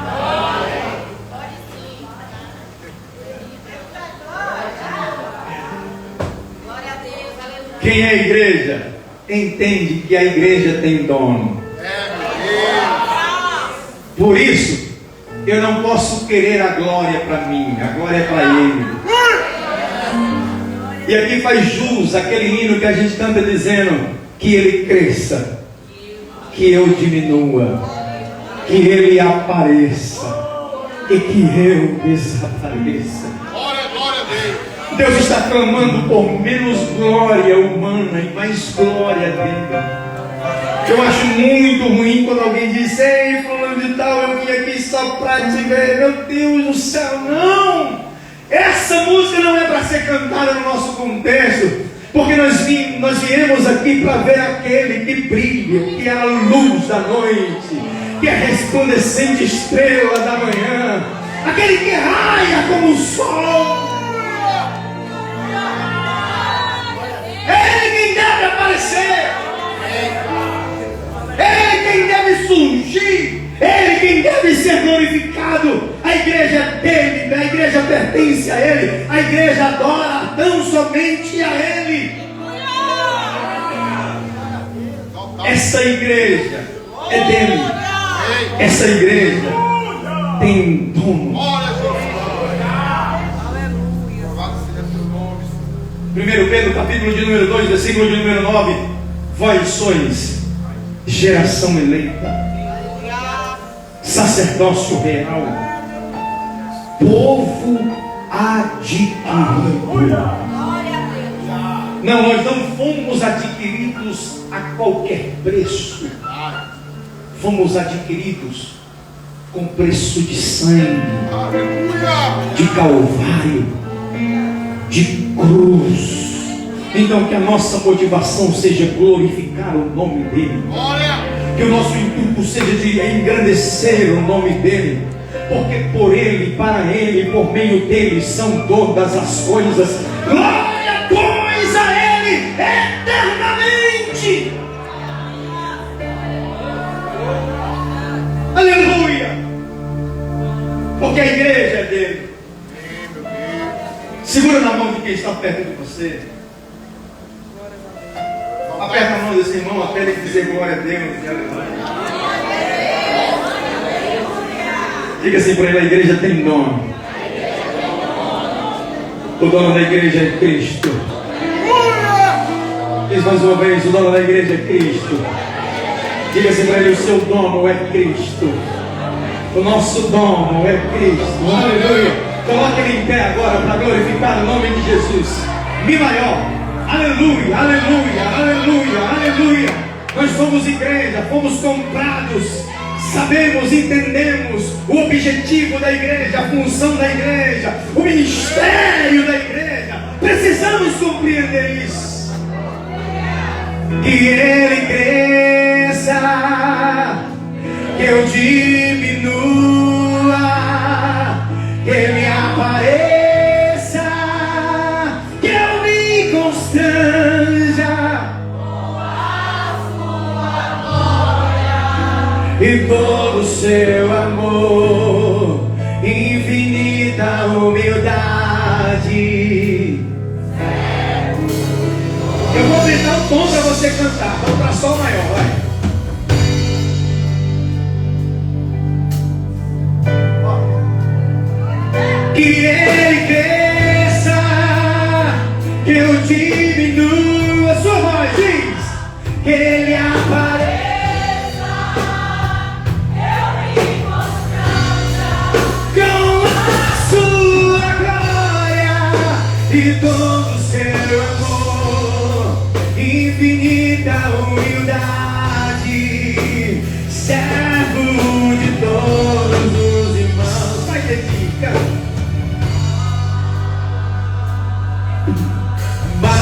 Quem é igreja entende que a igreja tem dono. Por isso, eu não posso querer a glória para mim, a glória é para Ele. E aqui faz jus aquele hino que a gente canta dizendo que Ele cresça, que eu diminua, que Ele apareça e que eu desapareça. Glória a Deus. Deus está clamando por menos glória humana e mais glória dele. Eu acho muito ruim quando alguém diz: ei, fulano de tal, eu vim aqui só para te ver. Meu Deus do céu, não! Essa música não é para ser cantada no nosso contexto, porque nós viemos aqui para ver aquele que brilha, que é a luz da noite, que é a resplandecente estrela da manhã, aquele que raia como o sol. É Ele quem deve aparecer, é Ele quem deve surgir, é Ele quem deve ser glorificado. A igreja é dele, a igreja pertence a Ele, a igreja adora tão somente a Ele. Essa igreja é dele, essa igreja tem dono. 1 Pedro capítulo de número 2, versículo de número 9. Vós sois geração eleita, sacerdócio real, povo adquirido. Não, nós não fomos adquiridos a qualquer preço. Fomos adquiridos com preço de sangue, de calvário, de cruz. Então que a nossa motivação seja glorificar o nome dele, que o nosso intuito seja de engrandecer o nome dele, porque por ele, para ele, por meio dele são todas as coisas. Glória, pois, a ele eternamente. Aleluia, porque a igreja é dele. Segura na mão de quem está perto de você. Aperta a mão desse irmão até ele dizer glória a Deus e aleluia. Diga assim por ele: a igreja tem dono. O dono da igreja é Cristo. Diz mais uma vez: o dono da igreja é Cristo. Diga assim para ele: o seu dono é Cristo. O nosso dono é Cristo. Aleluia. Coloque ele em pé agora para glorificar o nome de Jesus. Mi maior. Aleluia, aleluia, aleluia, aleluia. Nós somos igreja, fomos comprados. Sabemos, entendemos o objetivo da igreja, a função da igreja, o ministério da igreja. Precisamos compreender isso. Que ele cresça, que eu diminua, que ele apareça, que eu me constranja e todo o seu amor, infinita humildade. Eu vou aumentar o tom para você cantar. Vamos para sol maior, vai. Que ele cresça, que eu diminua. Sua voz diz: que ele apareça, eu me constranja com a sua glória e todo o seu amor, infinita humildade, servo de todos os irmãos. Vai, dedica. Mas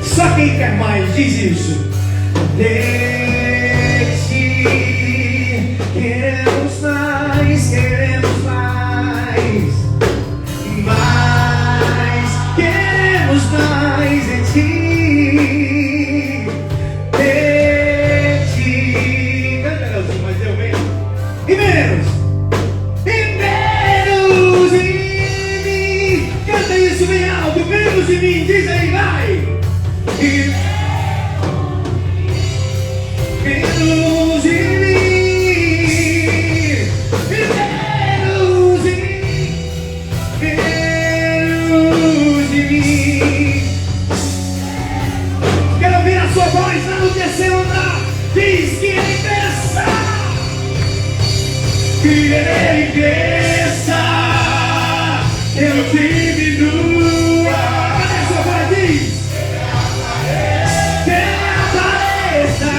só quem quer mais diz isso. Deixe, queremos mais, queremos mais, mais, queremos mais em ti. Deixe, canta Leozinho, mas eu venho. E menos em mim. Canta isso bem alto, menos que Ele cresça, eu diminua. Cadê a sua voz? Diz. Que Ele apareça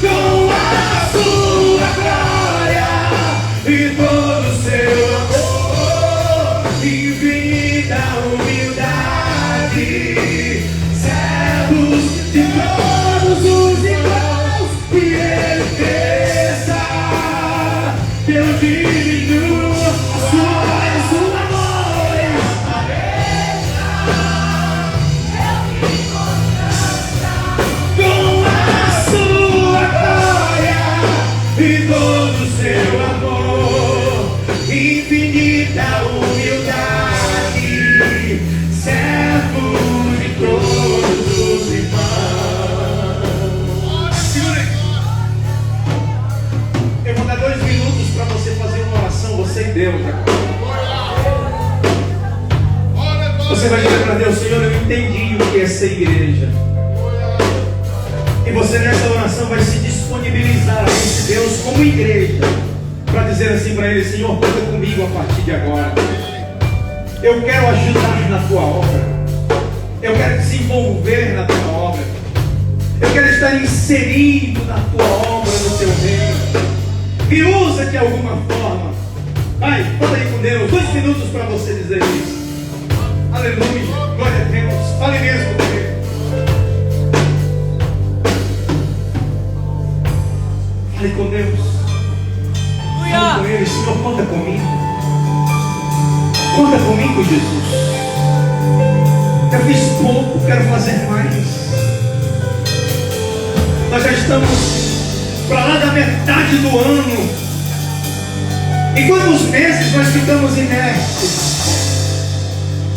com a sua glória e todo o seu amor, infinita humildade, servos de todos os irmãos, que Ele cresça, que eu diminua, a sua glória. Com a sua glória e todo o seu amor, infinita humildade, servo de todos os irmãos. Eu vou dar 2 minutos para você fazer uma oração, você e Deus agora. Você vai dizer para Deus: Senhor, eu entendi o que é essa igreja. E você nessa oração vai se disponibilizar a esse Deus como igreja, para dizer assim para Ele: Senhor, conta comigo a partir de agora. Eu quero ajudar na tua obra. Eu quero desenvolver na tua obra. Eu quero estar inserido na tua obra, no teu reino. Me usa de alguma forma. Vai, fala aí com Deus. 2 minutos para você dizer isso. Aleluia, glória a Deus. Fale mesmo com Ele. Fale com Deus. Fale com Ele: Senhor, conta comigo. Conta comigo, Jesus. Eu fiz pouco, quero fazer mais. Nós já estamos para lá da metade do ano. E quantos meses nós ficamos inertes?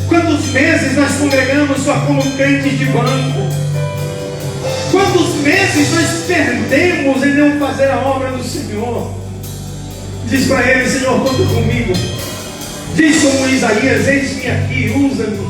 Quantos meses nós congregamos só como crentes de banco? Quantos meses nós perdemos em não fazer a obra do Senhor? Diz para Ele: Senhor, conta comigo. Diz como Isaías: eis-me aqui, usa-me.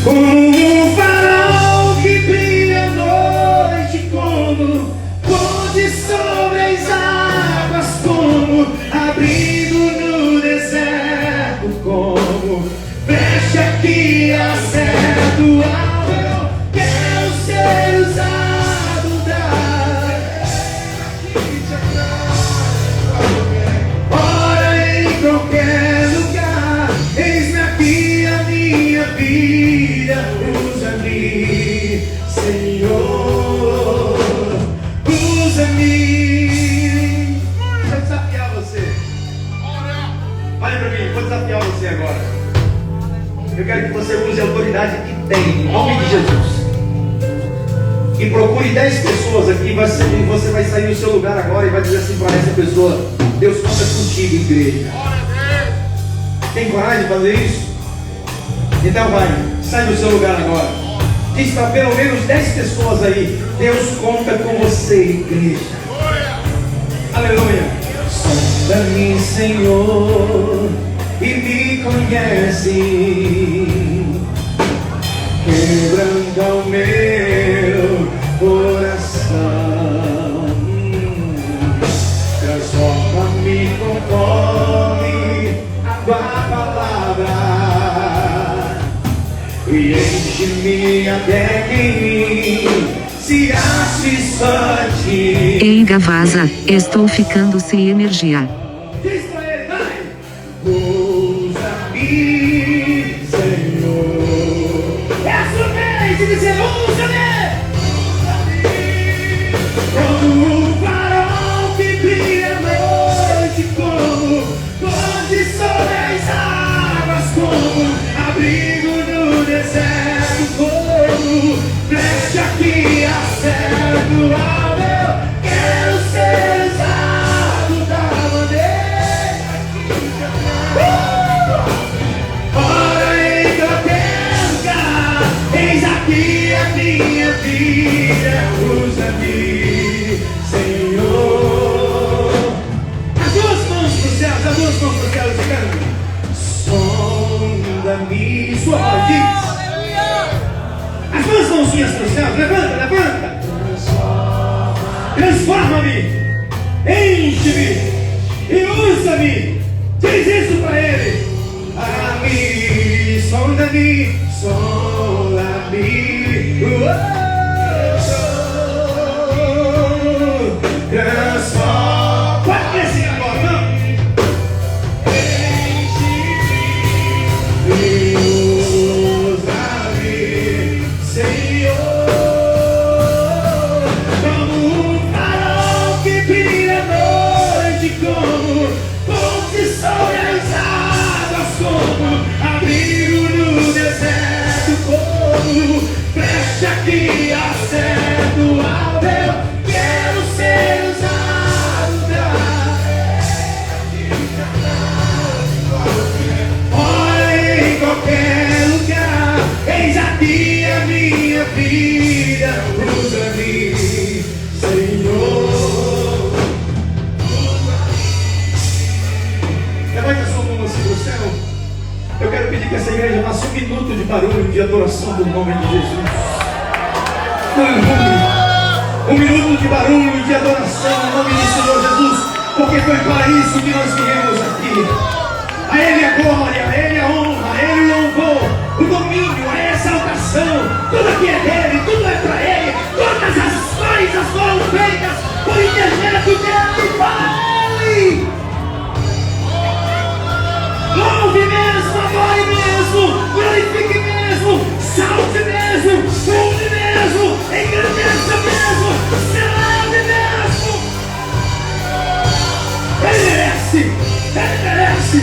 Como um farol que brilha à noite, como ponte sobre as águas, como abrindo no deserto, como brecha que acerta o alvo. Eu quero ser usado ora em qualquer lugar. Eis-me aqui a minha vida, usa-me, Senhor, usa-me. Vou desafiar você. Olha para mim, vou desafiar você agora. Eu quero que você use a autoridade que tem, em nome de Jesus. E procure 10 pessoas aqui. Você vai sair do seu lugar agora e vai dizer assim para essa pessoa: Deus conta contigo, igreja. Tem coragem de fazer isso? Então vai, sai do seu lugar agora. Diz para pelo menos 10 pessoas aí: Deus conta com você, igreja. Aleluia. Sonda-me, Senhor, e me conhece. Quebranta o meu coração, transforma-me conforme a tua palavra e enche-me até que em mim se ache só ti. Ei, Gavaza, estou ficando sem energia. Diz pra ele: vai, usa-me, Senhor. É a sua vez de dizer: usa-me. Como um farol que brilha à noite, como ponte sobre as águas, como abrigo no deserto, como brecha que acerta o alvo. Eu quero ser usado da maneira que ora em qualquer lugar. Eis aqui a minha vida, usa-me, Senhor. As duas mãos para os céus, as duas mãos para os céus, dizendo: sonda-me. Sua voz diz. As duas mãozinhas para os céus, levanta, levanta. transforma-me, enche-me e usa-me. Diz isso para ele. Ami, sonda-me, transforma. Pode crescer agora, não? Enche-me e usa-me, Senhor, como um farol que brilha à noite, como ponte sobre as águas, como abrigo no deserto, como flecha que acerta o alvo. Eu quero ser usado pra ora em qualquer lugar, eis aqui a minha vida, usa-me, Senhor. Levante a sua mão assim pro céu. Eu quero pedir que essa igreja faça 1 minuto de barulho de adoração do nome de Jesus. Aleluia. 1 minuto de barulho de adoração no nome do Senhor Jesus, porque foi para isso que nós viemos aqui. A Ele a glória, a Ele a honra, a Ele o louvor, o domínio, a exaltação. Tudo aqui é dele, tudo é para Ele. Todas as coisas foram feitas por intermédio dele, para Ele. Louve mesmo, adore mesmo, glorifique mesmo, salte mesmo, funde mesmo, engrandeça mesmo, celebre mesmo. Ele merece, ele merece,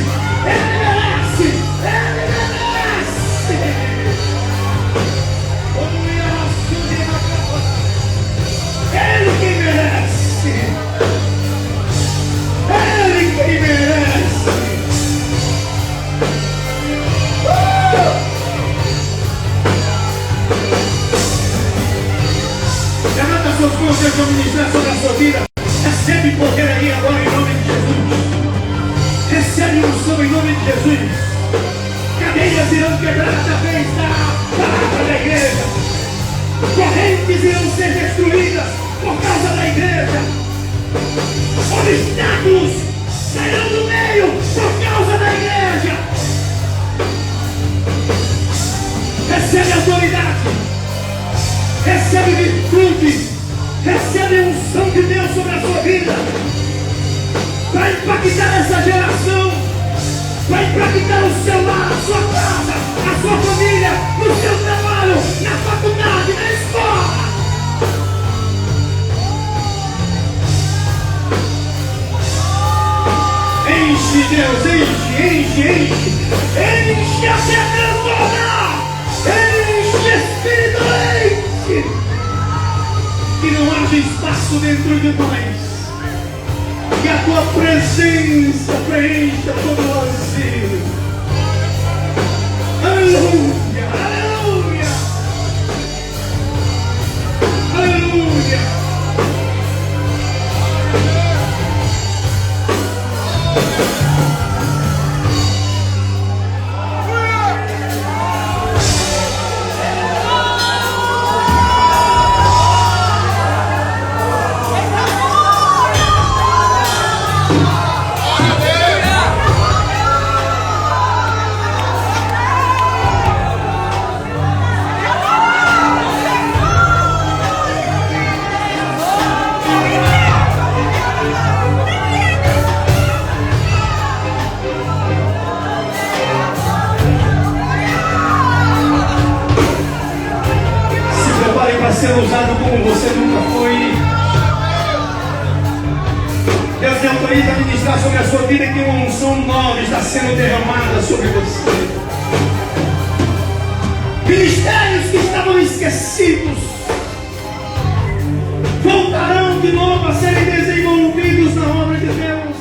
ele merece, ele merece. Ele que merece, ele que merece. Levanta suas mãos, deixa eu ministrar sobre a sua vida. Recebe poder aí agora em nome de Jesus. Recebe unção em nome de Jesus. Cadeias irão quebrar através da palavra da igreja. Correntes irão ser destruídas por causa da igreja. Obstáculos sairão do meio por causa da igreja. Recebe autoridade, recebe virtude, recebe a unção de Deus sobre a sua vida, para impactar essa geração, para impactar o seu lar, a sua casa, a sua família, no seu trabalho, na faculdade, na escola. Enche, Deus, enche até transbordar. Enche, Espírito, enche. Que não haja espaço dentro de nós. Que a tua presença preencha todo o vazio. Aleluia, aleluia, aleluia. Ser usado como você nunca foi. Deus te autoriza a ministrar sobre a sua vida que uma unção nova está sendo derramada sobre você. Ministérios que estavam esquecidos voltarão de novo a serem desenvolvidos na obra de Deus.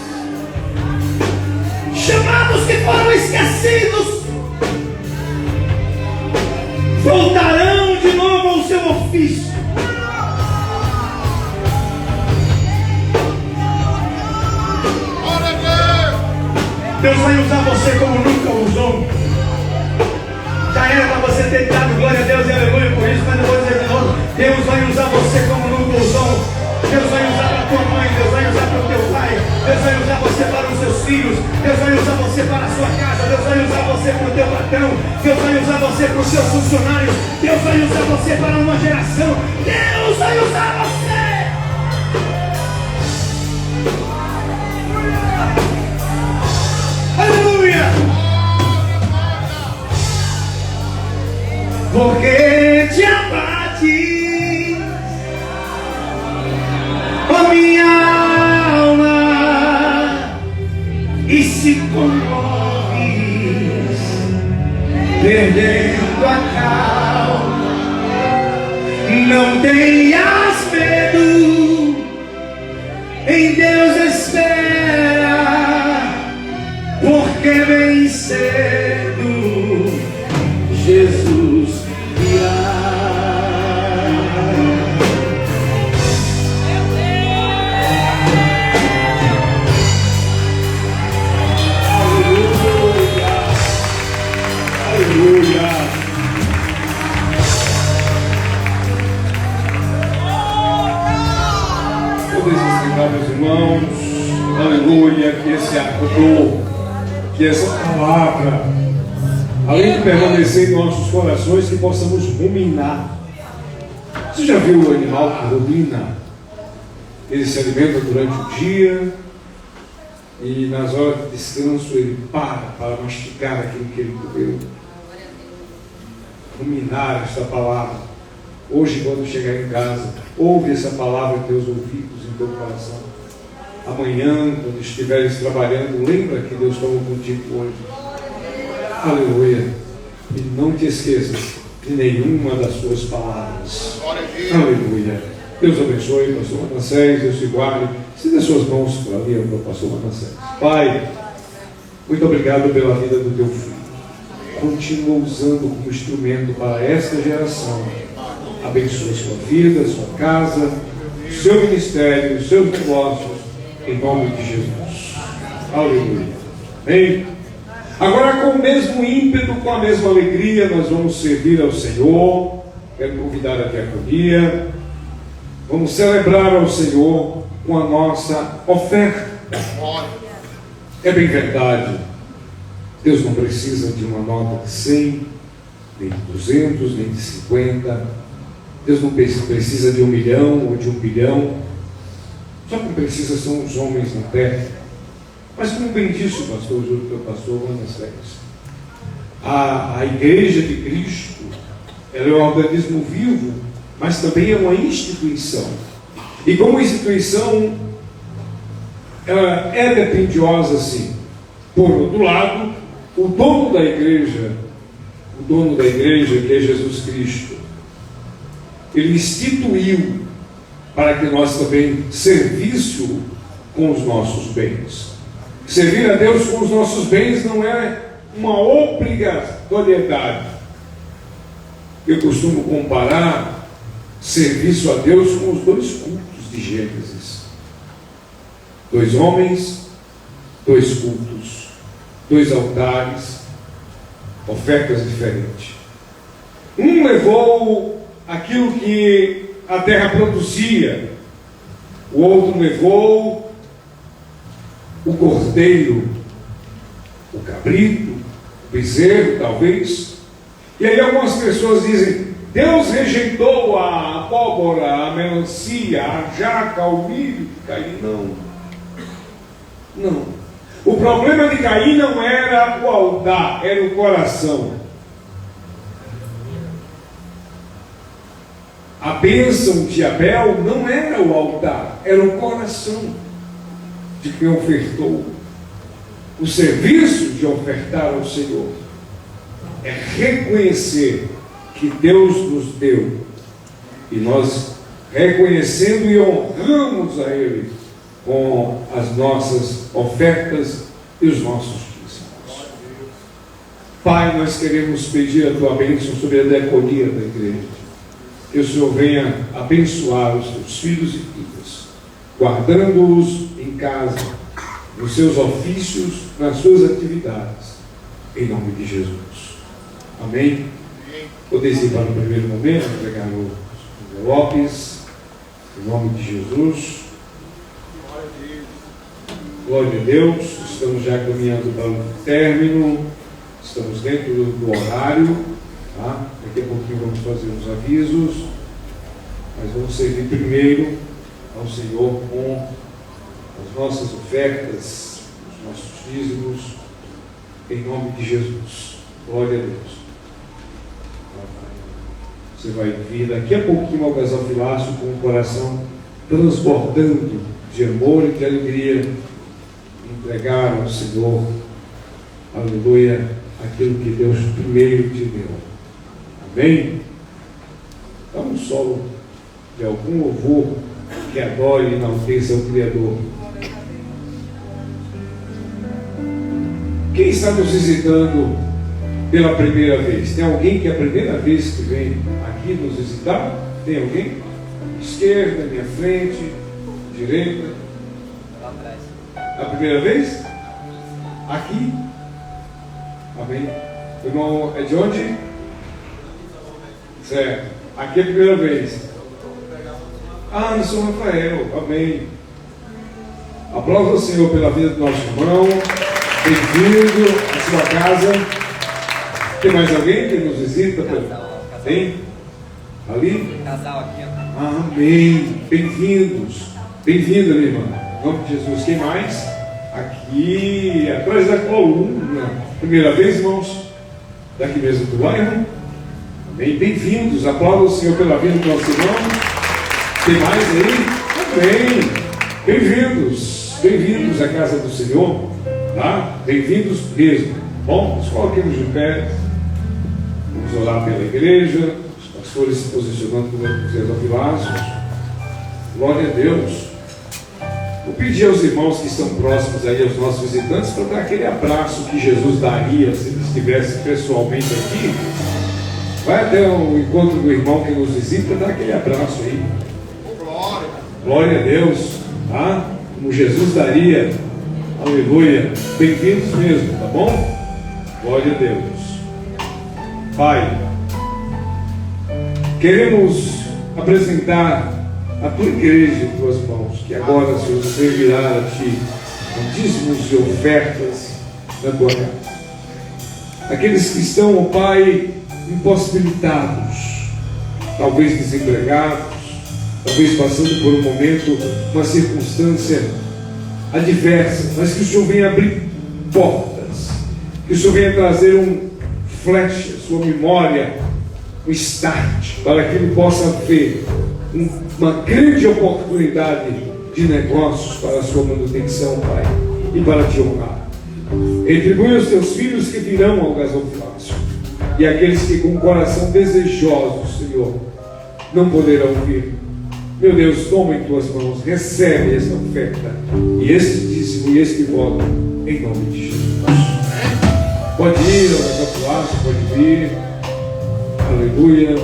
Chamados que foram esquecidos voltarão de novo ao seu ofício. Deus vai usar você como nunca usou. Já era para você ter dado glória a Deus e aleluia por isso, mas eu vou dizer de novo: Deus vai usar você como nunca usou. Deus vai usar missionário. Deus vai usar você para uma geração. Deus vai usar você. Aleluia. Porque te abate, ó minha alma, e se comoves, perdendo a calma. Não tenhas medo, em Deus espera, porque bem cedo Jesus virá. Aleluia. Podem se sentar, meus irmãos. Aleluia. Que esse acordou, que essa palavra, além de permanecer em nossos corações, que possamos ruminar. Você já viu o animal que rumina? Ele se alimenta durante o dia e nas horas de descanso ele para mastigar aquilo que ele comeu. Ruminar esta palavra. Hoje, quando chegar em casa, ouve essa palavra em teus ouvidos, em teu coração. Amanhã, quando estiveres trabalhando, lembra que Deus falou contigo hoje. Aleluia. E não te esqueças de nenhuma das suas palavras. Aleluia. Deus abençoe, pastor Manassés, Deus te guarde. Estenda as suas mãos para mim, para o pastor Manassés. Pai, muito obrigado pela vida do teu filho. Continua usando como instrumento para esta geração. Abençoe sua vida, sua casa, seu ministério, seus negócios, em nome de Jesus. Aleluia. Amém? Agora, com o mesmo ímpeto, com a mesma alegria, nós vamos servir ao Senhor. Quero convidar a diaconia. Vamos celebrar ao Senhor com a nossa oferta. É bem verdade, Deus não precisa de uma nota de 100, nem de 200, nem de 50. Deus não precisa de 1 milhão ou de 1 bilhão. Só que precisa são os homens na terra. Mas como bem disse o pastor, o pastor Manassés, a igreja de Cristo, ela é um organismo vivo, mas também é uma instituição. E como instituição, ela é dependiosa, sim. Por outro lado, o dono da igreja, que é Jesus Cristo, ele instituiu para que nós também servisse-o com os nossos bens. Servir a Deus com os nossos bens não é uma obrigatoriedade. Eu costumo comparar serviço a Deus com os 2 cultos de Gênesis. 2 homens, 2 cultos, 2 altares, ofertas diferentes. Um levou aquilo que a terra produzia, o outro levou o cordeiro, o cabrito, o bezerro, talvez. E aí algumas pessoas dizem: Deus rejeitou a abóbora, a melancia, a jaca, o milho. Caim não. O problema de Caim não era o altar, era o coração. A bênção de Abel não era o altar, era o coração de quem ofertou. O serviço de ofertar ao Senhor é reconhecer que Deus nos deu, e nós reconhecendo e honramos a Ele com as nossas ofertas e os nossos dízimos. Pai, nós queremos pedir a Tua bênção sobre a diaconia da igreja. Que o Senhor venha abençoar os Teus filhos e filhas, guardando-os em casa, nos seus ofícios, nas suas atividades, em nome de Jesus. Amém? Podeis ir para o primeiro momento, pegar os envelopes, em nome de Jesus. Glória a Deus. Estamos já caminhando para o término, estamos dentro do horário. Tá? Daqui a pouquinho vamos fazer os avisos, mas vamos servir primeiro ao Senhor com as nossas ofertas, os nossos dízimos, em nome de Jesus. Glória a Deus. Você vai vir daqui a pouquinho ao gasofilácio com o coração transbordando de amor e de alegria, entregar ao Senhor, aleluia, aquilo que Deus primeiro te deu. Amém? Dá um solo de algum louvor que adore e enalteça o Criador. Quem está nos visitando pela primeira vez? Tem alguém que é a primeira vez que vem aqui nos visitar? Tem alguém? Esquerda, minha frente, direita. A primeira vez? Aqui? Amém? O irmão é de onde? Certo. Aqui é a primeira vez. No São Rafael. Amém. Aplauda o Senhor pela vida do nosso irmão. Bem-vindo à sua casa. Tem mais alguém que nos visita? Casal. Tem? Ali? Casal aqui, ó. Amém. Bem-vindos. Bem-vindo, minha irmã. Em nome de Jesus. Quem mais? Aqui, atrás da coluna. Primeira vez, irmãos? Daqui mesmo do bairro. Amém. Bem-vindos. Aplauda o Senhor pela vida do nosso irmão. Tem mais aí? Amém. Bem-vindos. Bem-vindos à casa do Senhor. Tá? Bem-vindos mesmo. Bom, nos coloquemos de pé. Vamos orar pela igreja. Os pastores se posicionando como os gasofilácios. Glória a Deus. Vou pedir aos irmãos que estão próximos aí, aos nossos visitantes, para dar aquele abraço que Jesus daria se ele estivesse pessoalmente aqui. Vai até o encontro do irmão que nos visita, dá aquele abraço aí. Glória. Glória a Deus, tá? Como Jesus daria. Aleluia. Bem-vindos mesmo, tá bom? Glória a Deus. Pai, queremos apresentar a tua igreja em tuas mãos, que agora, Senhor, servirá a ti com dízimos e ofertas na tua casa. Aqueles que estão, ó Pai, impossibilitados, talvez desempregados, talvez passando por um momento, uma circunstância adversa, mas que o Senhor venha abrir portas, que o Senhor venha trazer um flash, sua memória, um start, para que ele possa ver uma grande oportunidade de negócios para a sua manutenção, Pai, e para te honrar. Retribui os teus filhos que virão ao gasofilácio, e aqueles que com o coração desejoso, Senhor, não poderão vir. Meu Deus, toma em tuas mãos, recebe esta oferta, e este dízimo, e este voto, em nome de Jesus. Pode ir ao gasofilácio, pode vir. Aleluia.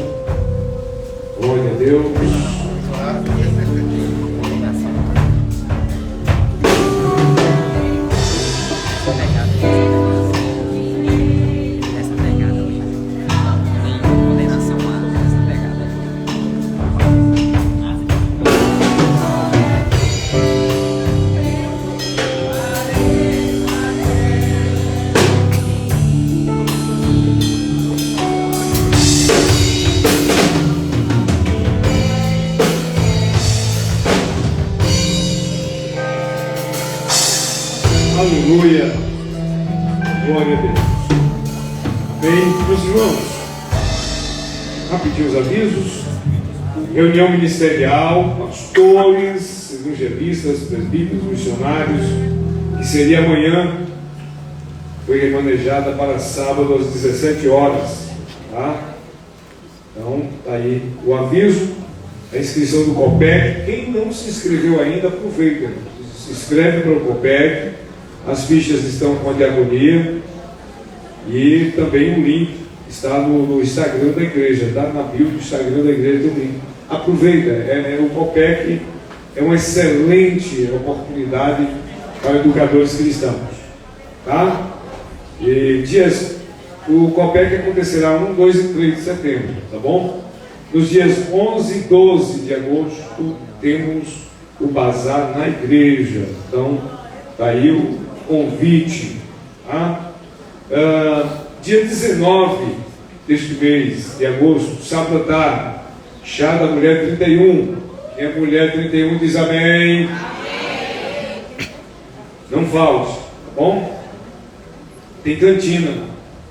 Glória a Deus. Essa pegada hoje. Tem condenação nessa pegada. Aleluia. Glória a Deus. Bem, meus irmãos, rapidinho os avisos. Reunião ministerial, pastores, evangelistas, presbíteros, missionários, que seria amanhã, foi remanejada para sábado às 17 horas. Tá? Então, está aí o aviso, a inscrição do COPEC. Quem não se inscreveu ainda, aproveita. Se inscreve para o COPEC. As fichas estão com a diaconia. E também o link está no Instagram da igreja, tá? Na bio do Instagram da igreja do link. Aproveita, o COPEC é uma excelente oportunidade para educadores cristãos, tá? E o COPEC acontecerá 1, 2 e 3 de setembro, tá bom? Nos dias 11 e 12 de agosto temos o bazar na igreja, então tá aí o convite, tá? Dia 19 deste mês de agosto, sábado à tarde, chá da mulher 31. Quem é mulher 31 diz amém. Não falte, tá bom? Tem cantina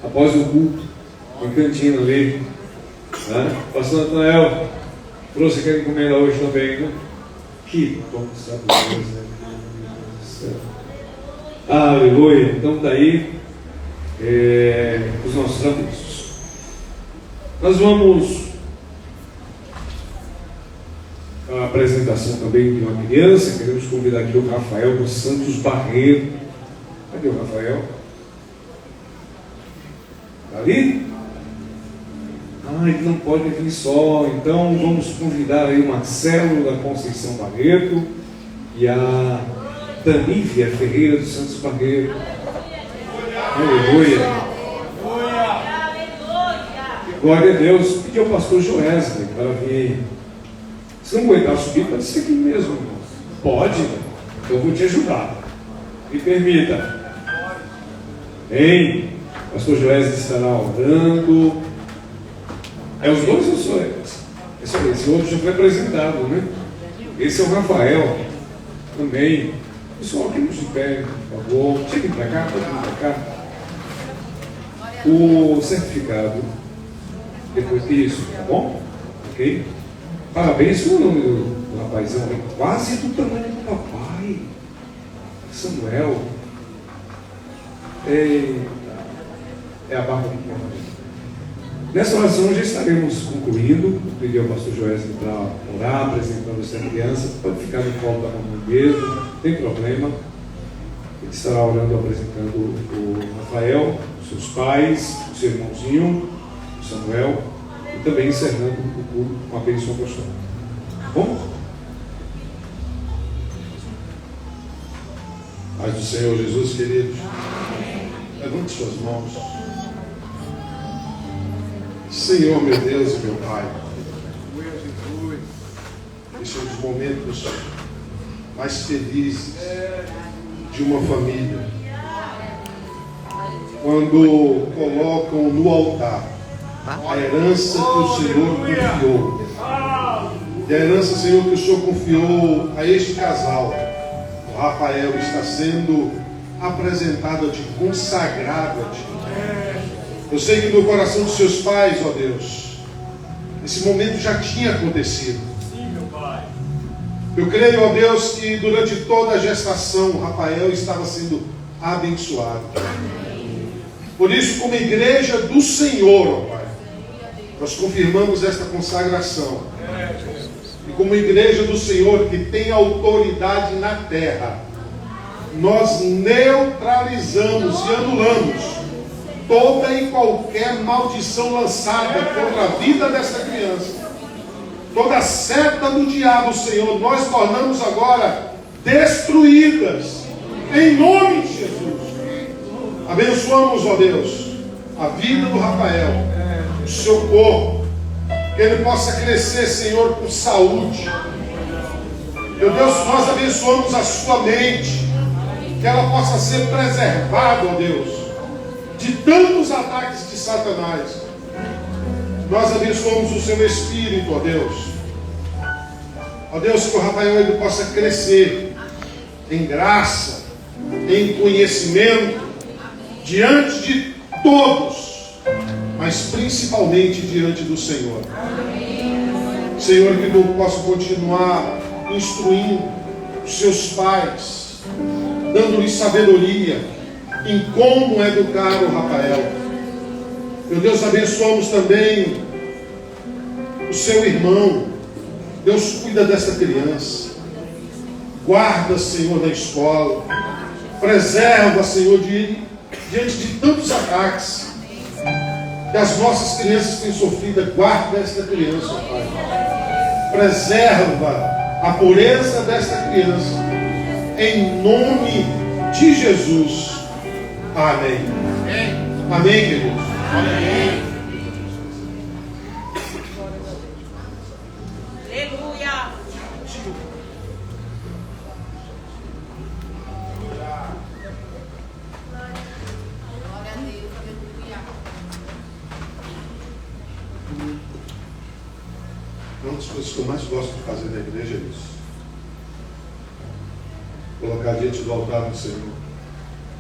após o culto. Tem cantina ali. Né? Pastor Natanael trouxe aquela encomenda hoje também, né? Que bom saber, né? Aleluia. Então tá aí os nossos avisos. Nós vamos a apresentação também de uma criança. Queremos convidar aqui o Rafael dos Santos Barreto. Cadê o Rafael? Está ali? Ele não pode vir só. Então vamos convidar aí o Marcelo da Conceição Barreto e a Danívia Ferreira dos Santos Barreto. Aleluia. Glória a Deus. Pediu ao pastor Joesley para vir. Se não aguentar subir, pode ser aqui mesmo, irmão. Pode? Então eu vou te ajudar. Me permita. Hein? O pastor Joesley estará orando. É os dois ou só esse outro já foi apresentado, né? Esse é o Rafael também. Pessoal, aqui nos de pé, por favor. Cheguem para cá, pode vir para cá. O certificado. Depois disso, tá bom? Ok? Parabéns pelo nome do rapazão, quase do tamanho do papai, Samuel. É a barba do papai. Nessa oração já estaremos concluindo. Pedi ao pastor Joesley para orar, apresentando essa criança. Pode ficar no colo da mamãe mesmo, não tem problema. Ele estará orando, apresentando o Rafael, os seus pais, o seu irmãozinho, o Samuel. E também encerrando o culto com a bênção apostólica. Tá bom? Paz do Senhor Jesus, queridos. Levante suas mãos. Senhor, meu Deus e meu Pai, esses são os momentos mais felizes de uma família, quando colocam no altar a herança que o Senhor confiou. E a herança, Senhor, que o Senhor confiou a este casal, o Rafael, está sendo apresentado a Ti, consagrado a Ti. Eu sei que no coração dos seus pais, ó Deus, esse momento já tinha acontecido. Eu creio, ó Deus, que durante toda a gestação, o Rafael estava sendo abençoado. Por isso, como igreja do Senhor, ó Pai, nós confirmamos esta consagração. E como igreja do Senhor, que tem autoridade na terra, nós neutralizamos e anulamos toda e qualquer maldição lançada contra a vida dessa criança. Toda seta do diabo, Senhor, nós tornamos agora destruídas, em nome de Jesus. Abençoamos, ó Deus, a vida do Rafael, o seu corpo, que ele possa crescer, Senhor, com saúde. Meu Deus, nós abençoamos a sua mente, que ela possa ser preservada, ó Deus, de tantos ataques de Satanás. Nós abençoamos o seu espírito, ó Deus. Ó Deus, que o Rafael ele possa crescer em graça, em conhecimento, diante de todos, mas principalmente diante do Senhor. Senhor, que tu possa continuar instruindo os seus pais, dando-lhes sabedoria em como educar o Rafael. Meu Deus, abençoamos também o seu irmão. Deus, cuida dessa criança. Guarda, Senhor, na escola. Preserva, Senhor, diante de tantos ataques que as nossas crianças têm sofrido. Guarda esta criança, Pai. Preserva a pureza desta criança. Em nome de Jesus. Amém. Amém, queridos. Amém. Aleluia. Uma das coisas que eu mais gosto de fazer na igreja é isso. Colocar diante do altar do Senhor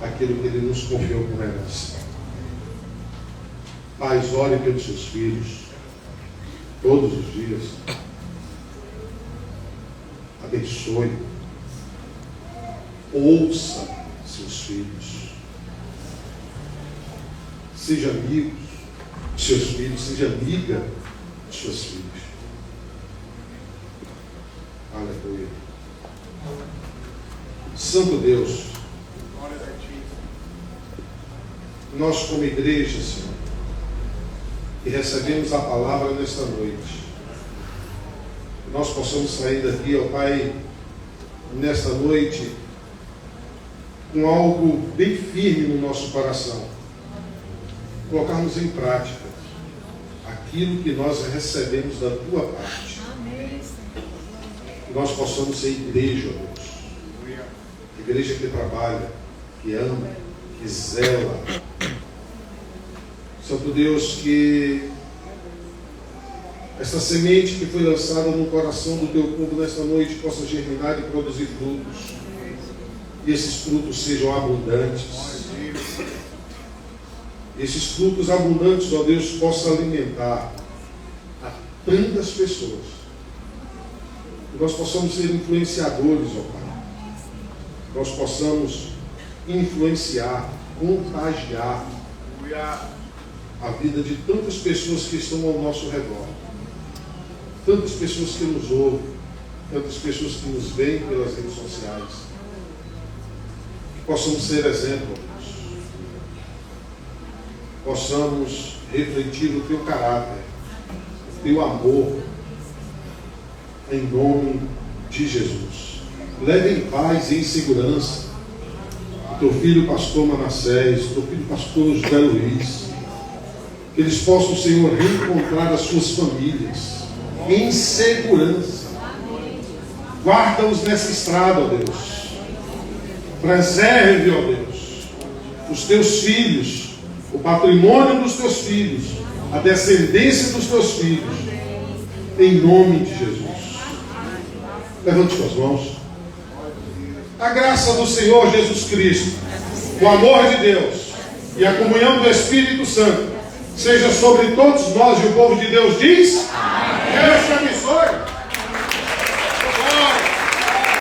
aquilo que Ele nos confiou como herança. Pais, ore pelos seus filhos todos os dias. Abençoe. Ouça seus filhos. Seja amigo dos seus filhos. Seja amiga dos seus filhos. Aleluia. Santo Deus, nós como igreja, Senhor, que recebemos a palavra nesta noite, nós possamos sair daqui, ó Pai, nesta noite, com algo bem firme no nosso coração, colocarmos em prática aquilo que nós recebemos da Tua parte. Que nós possamos ser igreja, ó Deus. Igreja que trabalha, que ama, que zela. Santo Deus, que essa semente que foi lançada no coração do Teu povo nesta noite possa germinar e produzir frutos. E esses frutos sejam abundantes. E esses frutos abundantes, ó Deus, possam alimentar a tantas pessoas. Que nós possamos ser influenciadores, ó Pai. Nós possamos influenciar, contagiar a vida de tantas pessoas que estão ao nosso redor, tantas pessoas que nos ouvem, tantas pessoas que nos veem pelas redes sociais, que possamos ser exemplo, possamos refletir o Teu caráter, o Teu amor, em nome de Jesus. Leve em paz e em segurança o Teu filho pastor Manassés, o Teu filho pastor José Luiz, que eles possam, Senhor, reencontrar as suas famílias em segurança. Guarda-os nessa estrada, ó Deus. Preserve, ó Deus, os Teus filhos, o patrimônio dos Teus filhos, a descendência dos Teus filhos, em nome de Jesus. Levante suas mãos. A graça do Senhor Jesus Cristo, o amor de Deus e a comunhão do Espírito Santo seja sobre todos nós, e o povo de Deus diz: amém.